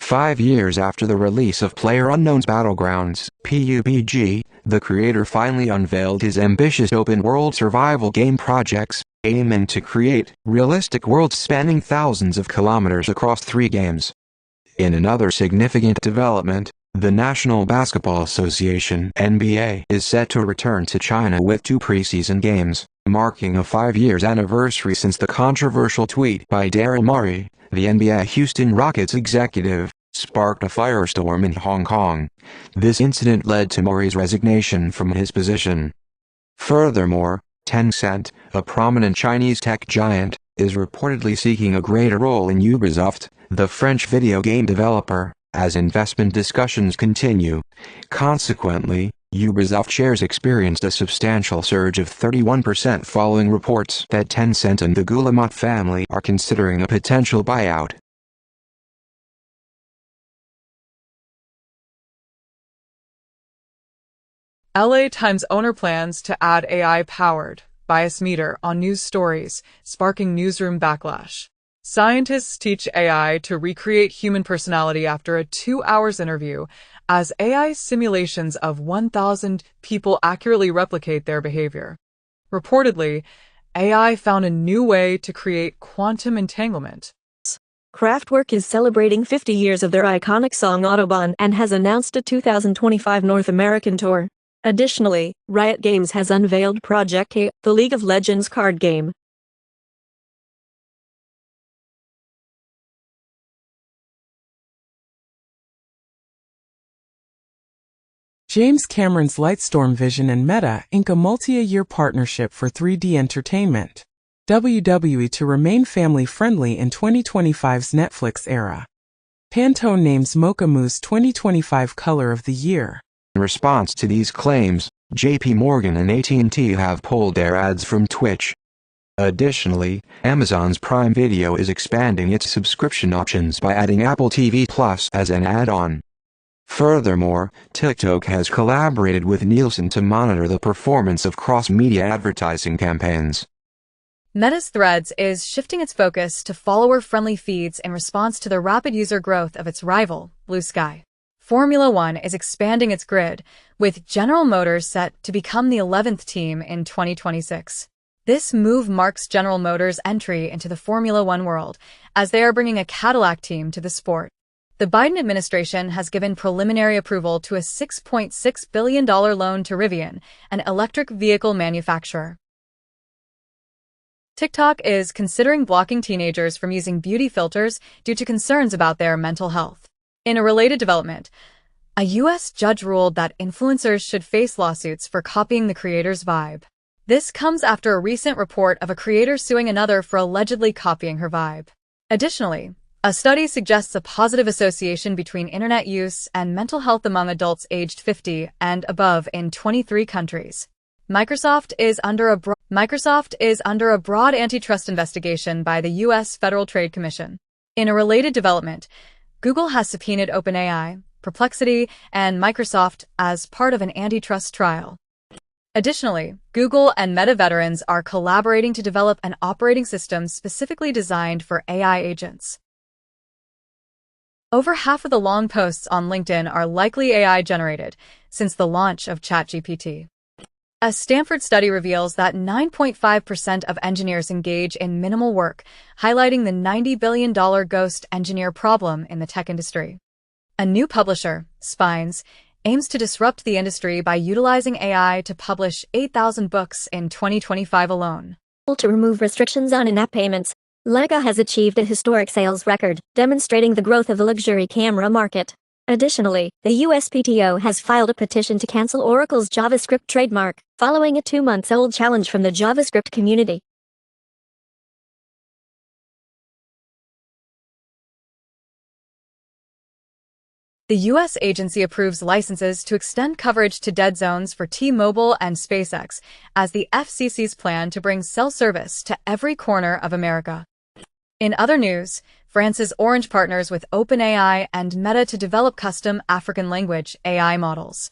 5 years after the release of PlayerUnknown's Battlegrounds, PUBG, the creator finally unveiled his ambitious open-world survival game projects, aiming to create realistic worlds spanning thousands of kilometers across 3 games. In another significant development, the National Basketball Association (NBA) is set to return to China with 2 preseason games, marking a 5-year anniversary since the controversial tweet by Daryl Morey, the NBA Houston Rockets executive, sparked a firestorm in Hong Kong. This incident led to Morey's resignation from his position. Furthermore, Tencent, a prominent Chinese tech giant, is reportedly seeking a greater role in Ubisoft, the French video game developer, as investment discussions continue. Consequently, Ubisoft shares experienced a substantial surge of 31% following reports that Tencent and the Guillemot family are considering a potential buyout. LA Times owner plans to add AI-powered bias meter on news stories, sparking newsroom backlash. Scientists teach AI to recreate human personality after a 2-hour interview, as AI simulations of 1,000 people accurately replicate their behavior. Reportedly, AI found a new way to create quantum entanglement. Kraftwerk is celebrating 50 years of their iconic song Autobahn and has announced a 2025 North American tour. Additionally, Riot Games has unveiled Project K, the League of Legends card game. James Cameron's Lightstorm Vision and Meta ink a multi-year partnership for 3D entertainment. WWE to remain family-friendly in 2025's Netflix era. Pantone names Mocha Mousse 2025 Color of the Year. In response to these claims, JP Morgan and AT&T have pulled their ads from Twitch. Additionally, Amazon's Prime Video is expanding its subscription options by adding Apple TV Plus as an add-on. Furthermore, TikTok has collaborated with Nielsen to monitor the performance of cross-media advertising campaigns. Meta's Threads is shifting its focus to follower-friendly feeds in response to the rapid user growth of its rival, Blue Sky. Formula One is expanding its grid, with General Motors set to become the 11th team in 2026. This move marks General Motors' entry into the Formula One world, as they are bringing a Cadillac team to the sport. The Biden administration has given preliminary approval to a $6.6 billion loan to Rivian, an electric vehicle manufacturer. TikTok is considering blocking teenagers from using beauty filters due to concerns about their mental health. In a related development, a U.S. judge ruled that influencers should face lawsuits for copying the creator's vibe. This comes after a recent report of a creator suing another for allegedly copying her vibe. Additionally, a study suggests a positive association between internet use and mental health among adults aged 50 and above in 23 countries. Microsoft is under a broad antitrust investigation by the U.S. Federal Trade Commission. In a related development, Google has subpoenaed OpenAI, Perplexity, and Microsoft as part of an antitrust trial. Additionally, Google and Meta veterans are collaborating to develop an operating system specifically designed for AI agents. Over half of the long posts on LinkedIn are likely AI-generated since the launch of ChatGPT. A Stanford study reveals that 9.5% of engineers engage in minimal work, highlighting the $90 billion ghost engineer problem in the tech industry. A new publisher, Spines, aims to disrupt the industry by utilizing AI to publish 8,000 books in 2025 alone. To remove restrictions on in-app payments, Leica has achieved a historic sales record, demonstrating the growth of the luxury camera market. Additionally, the USPTO has filed a petition to cancel Oracle's JavaScript trademark, following a 2-month-old challenge from the JavaScript community. The U.S. agency approves licenses to extend coverage to dead zones for T-Mobile and SpaceX as the FCC's plan to bring cell service to every corner of America. In other news, France's Orange partners with OpenAI and Meta to develop custom African language AI models.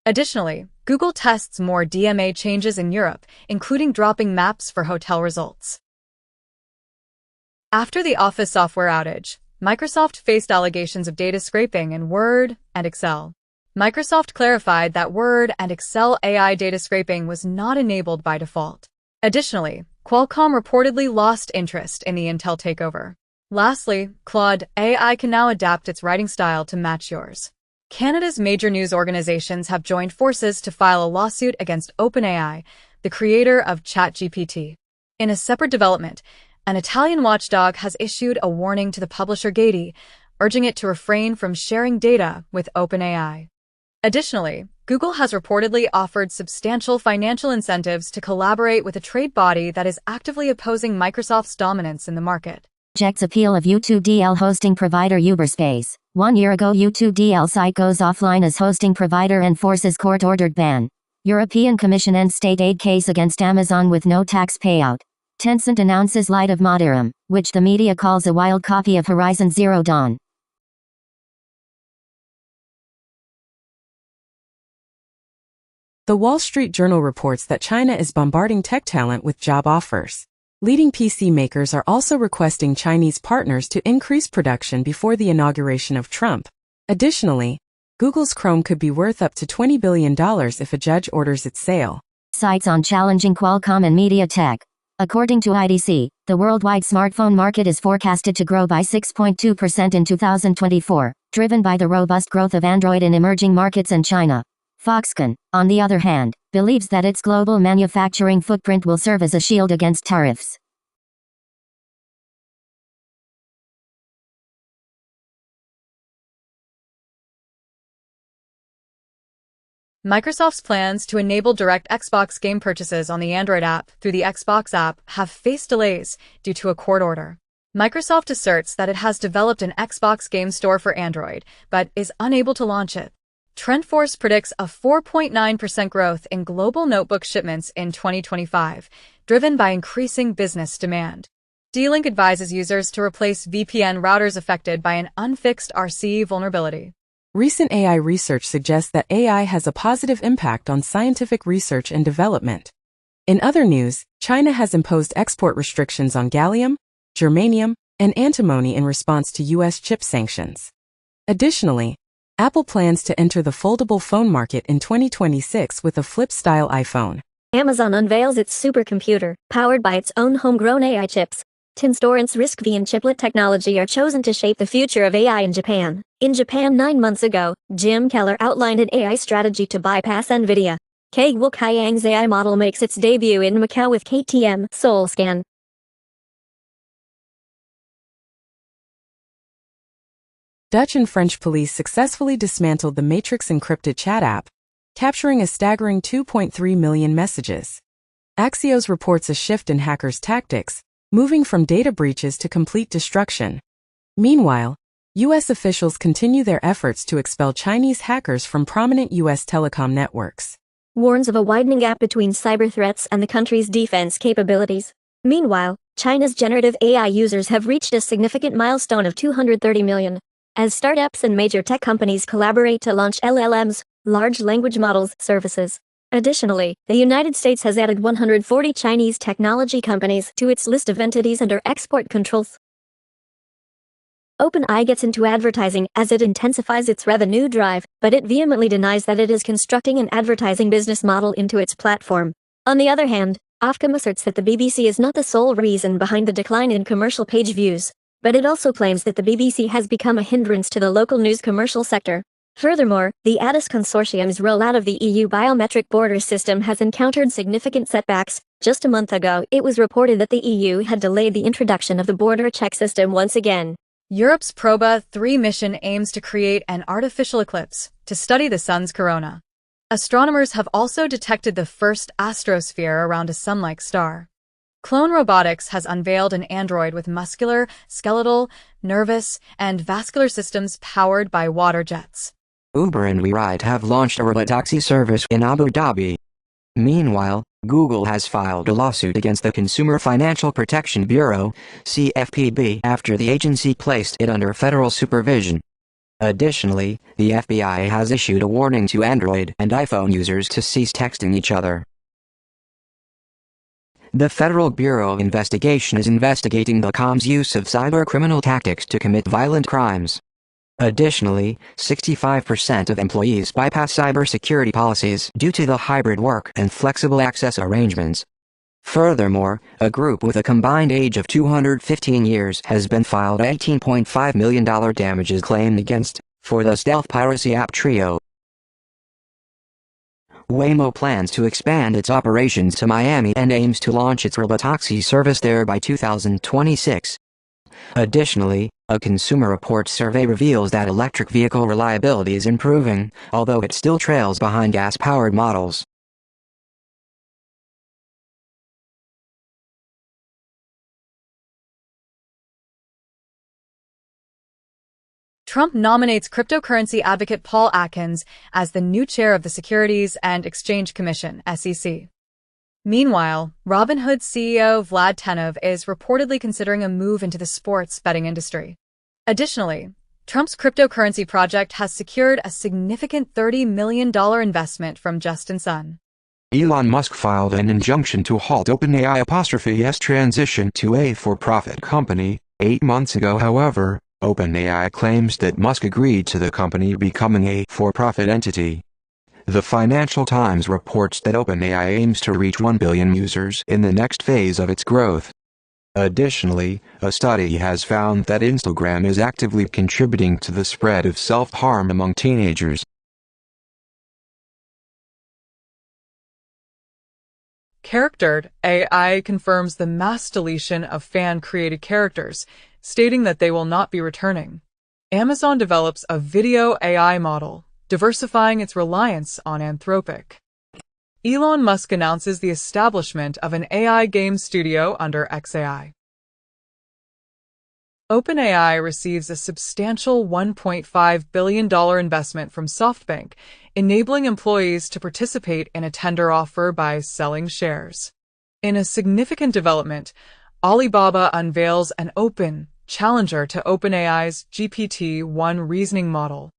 Additionally, Google tests more DMA changes in Europe, including dropping maps for hotel results. After the Office software outage, Microsoft faced allegations of data scraping in Word and Excel. Microsoft clarified that Word and Excel AI data scraping was not enabled by default. Additionally, Qualcomm reportedly lost interest in the Intel takeover. Lastly, Claude AI can now adapt its writing style to match yours. Canada's major news organizations have joined forces to file a lawsuit against OpenAI, the creator of ChatGPT. In a separate development, an Italian watchdog has issued a warning to the publisher Getty, urging it to refrain from sharing data with OpenAI. Additionally, Google has reportedly offered substantial financial incentives to collaborate with a trade body that is actively opposing Microsoft's dominance in the market. Rejects appeal of YouTube DL hosting provider Uberspace. 1 year ago YouTube DL site goes offline as hosting provider and forces court-ordered ban. European Commission ends state aid case against Amazon with no tax payout. Tencent announces Light of Moderum, which the media calls a wild copy of Horizon Zero Dawn. The Wall Street Journal reports that China is bombarding tech talent with job offers. Leading PC makers are also requesting Chinese partners to increase production before the inauguration of Trump. Additionally, Google's Chrome could be worth up to $20 billion if a judge orders its sale. Sites on challenging Qualcomm and MediaTek. According to IDC, the worldwide smartphone market is forecasted to grow by 6.2% in 2024, driven by the robust growth of Android in emerging markets and China. Foxconn, on the other hand, believes that its global manufacturing footprint will serve as a shield against tariffs. Microsoft's plans to enable direct Xbox game purchases on the Android app through the Xbox app have faced delays due to a court order. Microsoft asserts that it has developed an Xbox game store for Android, but is unable to launch it. TrendForce predicts a 4.9% growth in global notebook shipments in 2025, driven by increasing business demand. D-Link advises users to replace VPN routers affected by an unfixed RC vulnerability. Recent AI research suggests that AI has a positive impact on scientific research and development. In other news, China has imposed export restrictions on gallium, germanium, and antimony in response to U.S. chip sanctions. Additionally, Apple plans to enter the foldable phone market in 2026 with a flip-style iPhone. Amazon unveils its supercomputer, powered by its own homegrown AI chips. Tinstoran's RISC-V and chiplet technology are chosen to shape the future of AI in Japan. In Japan 9 months ago, Jim Keller outlined an AI strategy to bypass NVIDIA. Kagwoo Kayang's AI model makes its debut in Macau with KTM SoulScan. Dutch and French police successfully dismantled the Matrix encrypted chat app, capturing a staggering 2.3 million messages. Axios reports a shift in hackers' tactics, moving from data breaches to complete destruction. Meanwhile, U.S. officials continue their efforts to expel Chinese hackers from prominent U.S. telecom networks. Warns of a widening gap between cyber threats and the country's defense capabilities. Meanwhile, China's generative AI users have reached a significant milestone of 230 million. As startups and major tech companies collaborate to launch LLMs, large language models, services. Additionally, the United States has added 140 Chinese technology companies to its list of entities under export controls. OpenAI gets into advertising as it intensifies its revenue drive, but it vehemently denies that it is constructing an advertising business model into its platform. On the other hand, Ofcom asserts that the BBC is not the sole reason behind the decline in commercial page views, but it also claims that the BBC has become a hindrance to the local news commercial sector. Furthermore, the ADAS consortium's rollout of the EU biometric border system has encountered significant setbacks. Just a month ago, it was reported that the EU had delayed the introduction of the border check system once again. Europe's Proba 3 mission aims to create an artificial eclipse to study the sun's corona. Astronomers have also detected the first astrosphere around a sun-like star. Clone Robotics has unveiled an android with muscular, skeletal, nervous, and vascular systems powered by water jets. Uber and WeRide have launched a robotaxi service in Abu Dhabi. Meanwhile, Google has filed a lawsuit against the Consumer Financial Protection Bureau, CFPB, after the agency placed it under federal supervision. Additionally, the FBI has issued a warning to Android and iPhone users to cease texting each other. The Federal Bureau of Investigation is investigating the com's use of cybercriminal tactics to commit violent crimes. Additionally, 65% of employees bypass cybersecurity policies due to the hybrid work and flexible access arrangements. Furthermore, a group with a combined age of 215 years has been filed a $18.5 million damages claim against, for the stealth piracy app Trio. Waymo plans to expand its operations to Miami and aims to launch its robotaxi service there by 2026. Additionally, a Consumer Reports survey reveals that electric vehicle reliability is improving, although it still trails behind gas-powered models. Trump nominates cryptocurrency advocate Paul Atkins as the new chair of the Securities and Exchange Commission, SEC. Meanwhile, Robinhood CEO Vlad Tenev is reportedly considering a move into the sports betting industry. Additionally, Trump's cryptocurrency project has secured a significant $30 million investment from Justin Sun. Elon Musk filed an injunction to halt OpenAI's transition to a for-profit company 8 months ago. However, OpenAI claims that Musk agreed to the company becoming a for-profit entity. The Financial Times reports that OpenAI aims to reach 1 billion users in the next phase of its growth. Additionally, a study has found that Instagram is actively contributing to the spread of self-harm among teenagers. Charactered AI confirms the mass deletion of fan-created characters, stating that they will not be returning. Amazon develops a video AI model, diversifying its reliance on Anthropic. Elon Musk announces the establishment of an AI game studio under xAI. OpenAI receives a substantial $1.5 billion investment from SoftBank, enabling employees to participate in a tender offer by selling shares. In a significant development, Alibaba unveils an open challenger to OpenAI's GPT-1 reasoning model.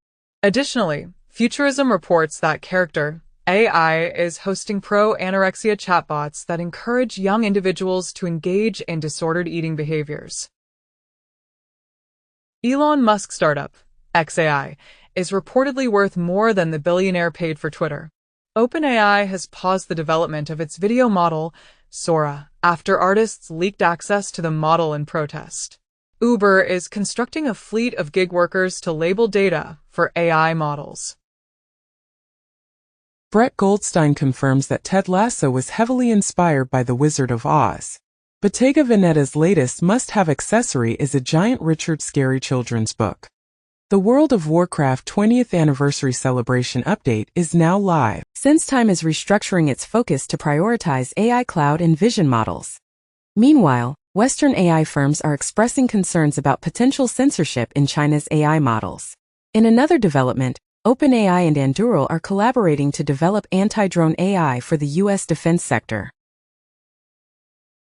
Additionally, Futurism reports that Character AI is hosting pro-anorexia chatbots that encourage young individuals to engage in disordered eating behaviors. Elon Musk's startup, xAI, is reportedly worth more than the billionaire paid for Twitter. OpenAI has paused the development of its video model, Sora, after artists leaked access to the model in protest. Uber is constructing a fleet of gig workers to label data for AI models. Brett Goldstein confirms that Ted Lasso was heavily inspired by The Wizard of Oz. Bottega Veneta's latest must-have accessory is a giant Richard Scarry children's book. The World of Warcraft 20th Anniversary Celebration update is now live. SenseTime is restructuring its focus to prioritize AI cloud and vision models. Meanwhile, Western AI firms are expressing concerns about potential censorship in China's AI models. In another development, OpenAI and Anduril are collaborating to develop anti-drone AI for the U.S. defense sector.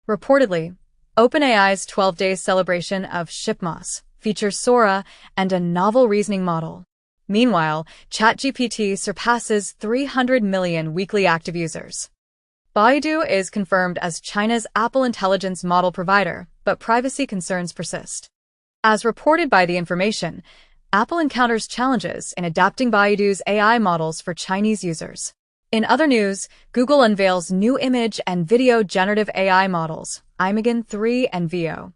Reportedly, OpenAI's 12-day celebration of Shipmas features Sora and a novel reasoning model. Meanwhile, ChatGPT surpasses 300 million weekly active users. Baidu is confirmed as China's Apple intelligence model provider, but privacy concerns persist. As reported by The Information, Apple encounters challenges in adapting Baidu's AI models for Chinese users. In other news, Google unveils new image and video generative AI models, Imagen 3 and Veo.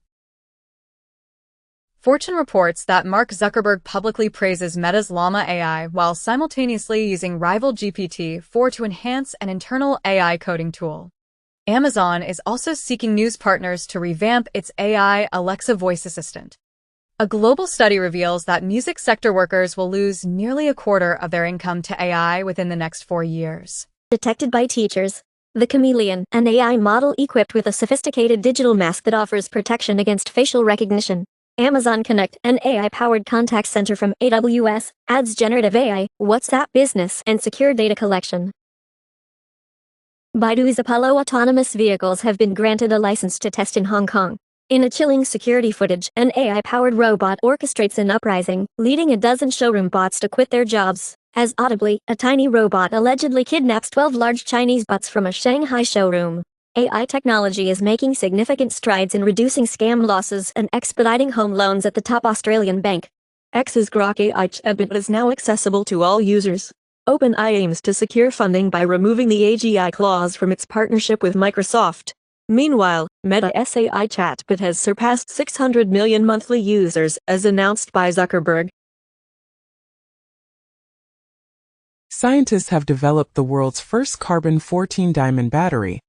Fortune reports that Mark Zuckerberg publicly praises Meta's Llama AI while simultaneously using rival GPT-4 to enhance an internal AI coding tool. Amazon is also seeking news partners to revamp its AI Alexa voice assistant. A global study reveals that music sector workers will lose nearly a quarter of their income to AI within the next 4 years. Detected by teachers. The Chameleon, an AI model equipped with a sophisticated digital mask that offers protection against facial recognition. Amazon Connect, an AI-powered contact center from AWS, adds generative AI, WhatsApp business, and secure data collection. Baidu's Apollo autonomous vehicles have been granted a license to test in Hong Kong. In a chilling security footage, an AI-powered robot orchestrates an uprising, leading a dozen showroom bots to quit their jobs. As audibly, a tiny robot allegedly kidnaps 12 large Chinese bots from a Shanghai showroom. AI technology is making significant strides in reducing scam losses and expediting home loans at the top Australian bank. X's Grok AI chatbot is now accessible to all users. OpenAI aims to secure funding by removing the AGI clause from its partnership with Microsoft. Meanwhile, Meta's AI chatbot has surpassed 600 million monthly users, as announced by Zuckerberg. Scientists have developed the world's first carbon-14 diamond battery,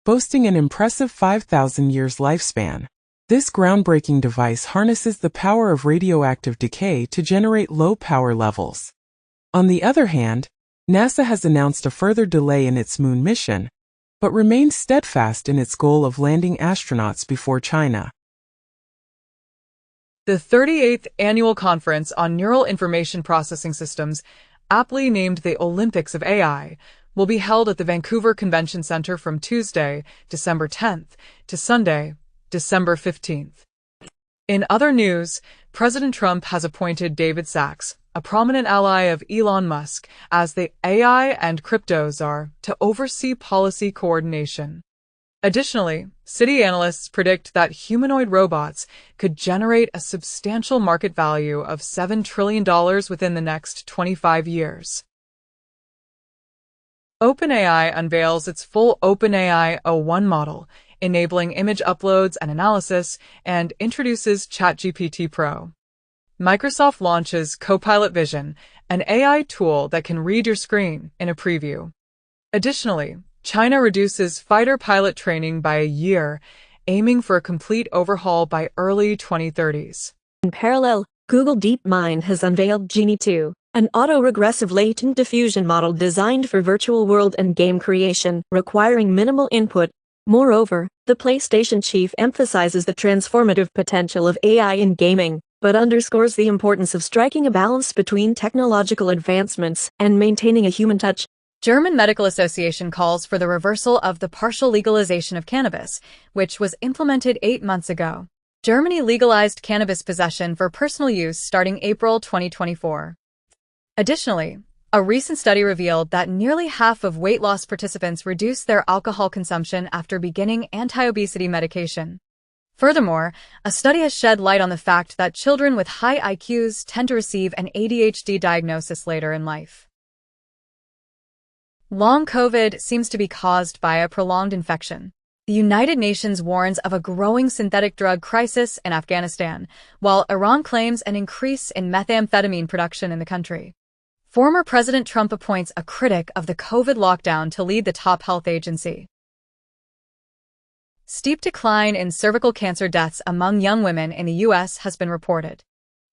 boasting an impressive 5,000 years lifespan. This groundbreaking device harnesses the power of radioactive decay to generate low power levels. On the other hand, NASA has announced a further delay in its moon mission, but remains steadfast in its goal of landing astronauts before China. The 38th Annual Conference on Neural Information Processing Systems, aptly named the Olympics of AI, will be held at the Vancouver Convention Centre from Tuesday, December 10th, to Sunday, December 15th. In other news, President Trump has appointed David Sachs, a prominent ally of Elon Musk, as the AI and crypto czar to oversee policy coordination. Additionally, Citi analysts predict that humanoid robots could generate a substantial market value of $7 trillion within the next 25 years. OpenAI unveils its full OpenAI o1 model, enabling image uploads and analysis, and introduces ChatGPT Pro. Microsoft launches Copilot Vision, an AI tool that can read your screen, in a preview. Additionally, China reduces fighter pilot training by a year, aiming for a complete overhaul by early 2030s. In parallel, Google DeepMind has unveiled Genie 2, an autoregressive latent diffusion model designed for virtual world and game creation, requiring minimal input. Moreover, the PlayStation chief emphasizes the transformative potential of AI in gaming, but underscores the importance of striking a balance between technological advancements and maintaining a human touch. German Medical Association calls for the reversal of the partial legalization of cannabis, which was implemented 8 months ago. Germany legalized cannabis possession for personal use starting April 2024. Additionally, a recent study revealed that nearly half of weight loss participants reduced their alcohol consumption after beginning anti-obesity medication. Furthermore, a study has shed light on the fact that children with high IQs tend to receive an ADHD diagnosis later in life. Long COVID seems to be caused by a prolonged infection. The United Nations warns of a growing synthetic drug crisis in Afghanistan, while Iran claims an increase in methamphetamine production in the country. Former President Trump appoints a critic of the COVID lockdown to lead the top health agency. Steep decline in cervical cancer deaths among young women in the U.S. has been reported.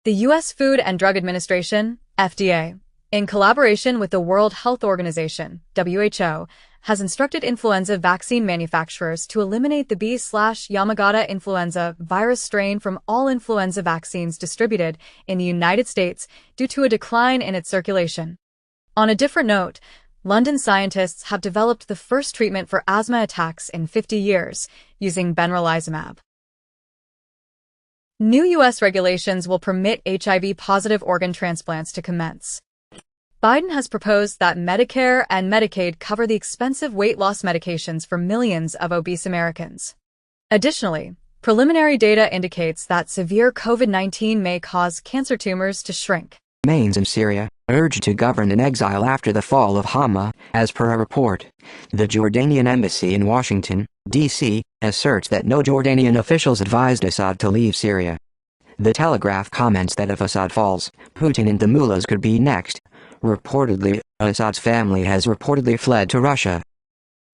The U.S. Food and Drug Administration, FDA, in collaboration with the World Health Organization, WHO, has instructed influenza vaccine manufacturers to eliminate the B/Yamagata influenza virus strain from all influenza vaccines distributed in the United States due to a decline in its circulation. On a different note, London scientists have developed the first treatment for asthma attacks in 50 years, using benralizumab. New U.S. regulations will permit HIV-positive organ transplants to commence. Biden has proposed that Medicare and Medicaid cover the expensive weight loss medications for millions of obese Americans. Additionally, preliminary data indicates that severe COVID-19 may cause cancer tumors to shrink. Remains in Syria, urged to govern in exile after the fall of Hama, as per a report. The Jordanian embassy in Washington, D.C., asserts that no Jordanian officials advised Assad to leave Syria. The Telegraph comments that if Assad falls, Putin and the mullahs could be next. Reportedly, Assad's family has reportedly fled to Russia.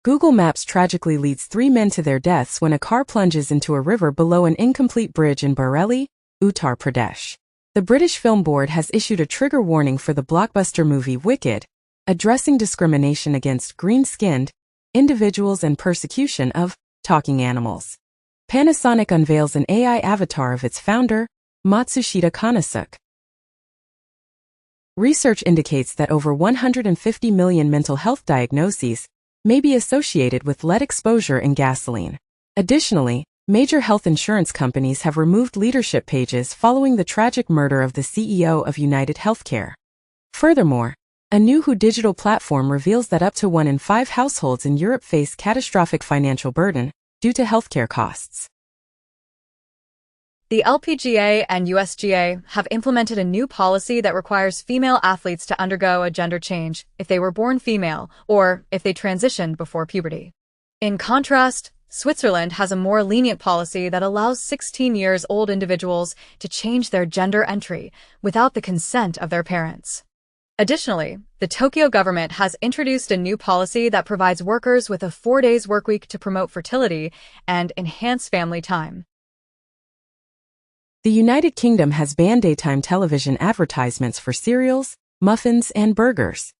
Google Maps tragically leads 3 men to their deaths when a car plunges into a river below an incomplete bridge in Bareilly, Uttar Pradesh. The British Film Board has issued a trigger warning for the blockbuster movie Wicked, addressing discrimination against green-skinned, individuals and persecution of talking animals. Panasonic unveils an AI avatar of its founder, Matsushita Konosuke. Research indicates that over 150 million mental health diagnoses may be associated with lead exposure in gasoline. Additionally, major health insurance companies have removed leadership pages following the tragic murder of the CEO of United Healthcare. Furthermore, a new WHO digital platform reveals that up to 1 in 5 households in Europe face catastrophic financial burden due to healthcare costs. The LPGA and USGA have implemented a new policy that requires female athletes to undergo a gender change if they were born female or if they transitioned before puberty. In contrast, Switzerland has a more lenient policy that allows 16-year-old individuals to change their gender entry without the consent of their parents. Additionally, the Tokyo government has introduced a new policy that provides workers with a 4-day workweek to promote fertility and enhance family time. The United Kingdom has banned daytime television advertisements for cereals, muffins, and burgers.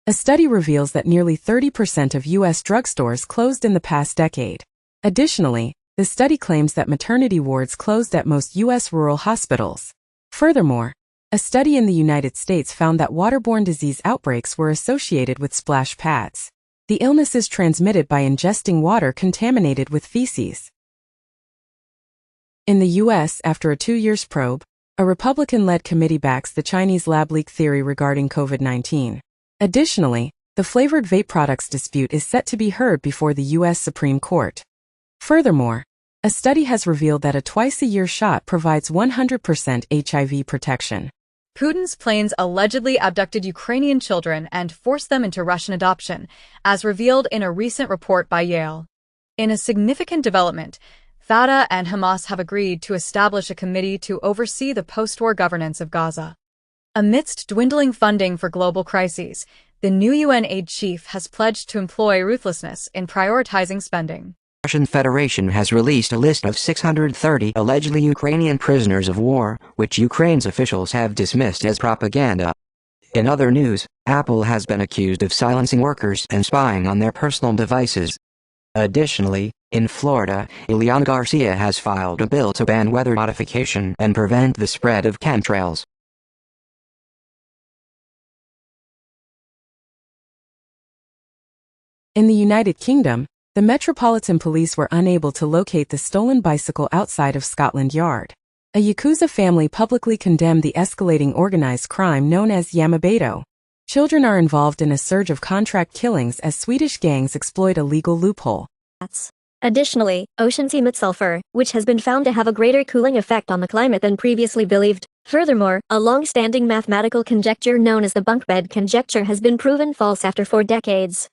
A study reveals that nearly 30% of U.S. drugstores closed in the past decade. Additionally, the study claims that maternity wards closed at most U.S. rural hospitals. Furthermore, a study in the United States found that waterborne disease outbreaks were associated with splash pads. The illness is transmitted by ingesting water contaminated with feces. In the U.S., after a 2-year probe, a Republican-led committee backs the Chinese lab leak theory regarding COVID-19. Additionally, the flavored vape products dispute is set to be heard before the U.S. Supreme Court. Furthermore, a study has revealed that a twice-a-year shot provides 100% HIV protection. Putin's planes allegedly abducted Ukrainian children and forced them into Russian adoption, as revealed in a recent report by Yale. In a significant development, Fatah and Hamas have agreed to establish a committee to oversee the post-war governance of Gaza. Amidst dwindling funding for global crises, the new UN aid chief has pledged to employ ruthlessness in prioritizing spending. Russian Federation has released a list of 630 allegedly Ukrainian prisoners of war, which Ukraine's officials have dismissed as propaganda. In other news, Apple has been accused of silencing workers and spying on their personal devices. Additionally, in Florida, Ileana Garcia has filed a bill to ban weather modification and prevent the spread of chemtrails. In the United Kingdom, the Metropolitan Police were unable to locate the stolen bicycle outside of Scotland Yard. A Yakuza family publicly condemned the escalating organized crime known as Yamabeto. Children are involved in a surge of contract killings as Swedish gangs exploit a legal loophole. Additionally, oceans emit sulfur, which has been found to have a greater cooling effect on the climate than previously believed. Furthermore, a long-standing mathematical conjecture known as the bunkbed conjecture has been proven false after 4 decades.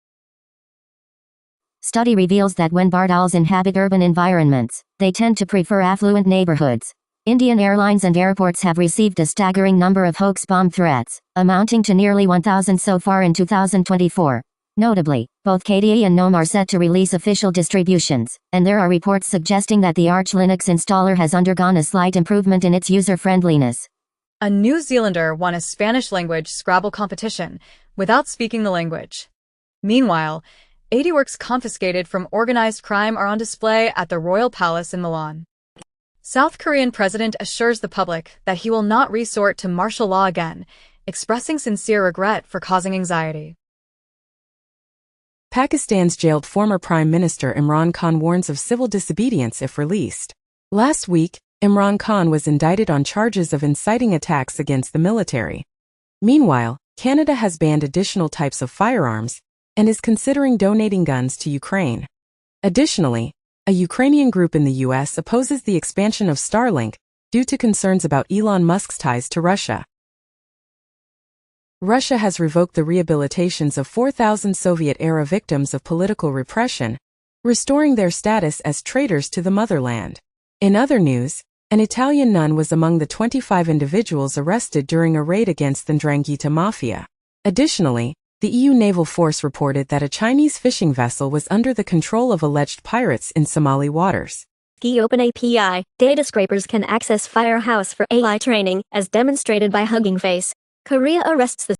Study reveals that when barred owls inhabit urban environments, they tend to prefer affluent neighborhoods. Indian airlines and airports have received a staggering number of hoax bomb threats, amounting to nearly 1,000 so far in 2024. Notably, both KDE and GNOME are set to release official distributions, and there are reports suggesting that the Arch Linux installer has undergone a slight improvement in its user-friendliness. A New Zealander won a Spanish-language Scrabble competition without speaking the language. Meanwhile, 80 works confiscated from organized crime are on display at the Royal Palace in Milan. South Korean president assures the public that he will not resort to martial law again, expressing sincere regret for causing anxiety. Pakistan's jailed former Prime Minister Imran Khan warns of civil disobedience if released. Last week, Imran Khan was indicted on charges of inciting attacks against the military. Meanwhile, Canada has banned additional types of firearms and is considering donating guns to Ukraine. Additionally, a Ukrainian group in the U.S. opposes the expansion of Starlink due to concerns about Elon Musk's ties to Russia. Russia has revoked the rehabilitations of 4,000 Soviet-era victims of political repression, restoring their status as traitors to the motherland. In other news, an Italian nun was among the 25 individuals arrested during a raid against the 'Ndrangheta mafia. Additionally, the EU naval force reported that a Chinese fishing vessel was under the control of alleged pirates in Somali waters. The Open API, data scrapers can access Firehouse for AI training, as demonstrated by Hugging Face. Korea arrests the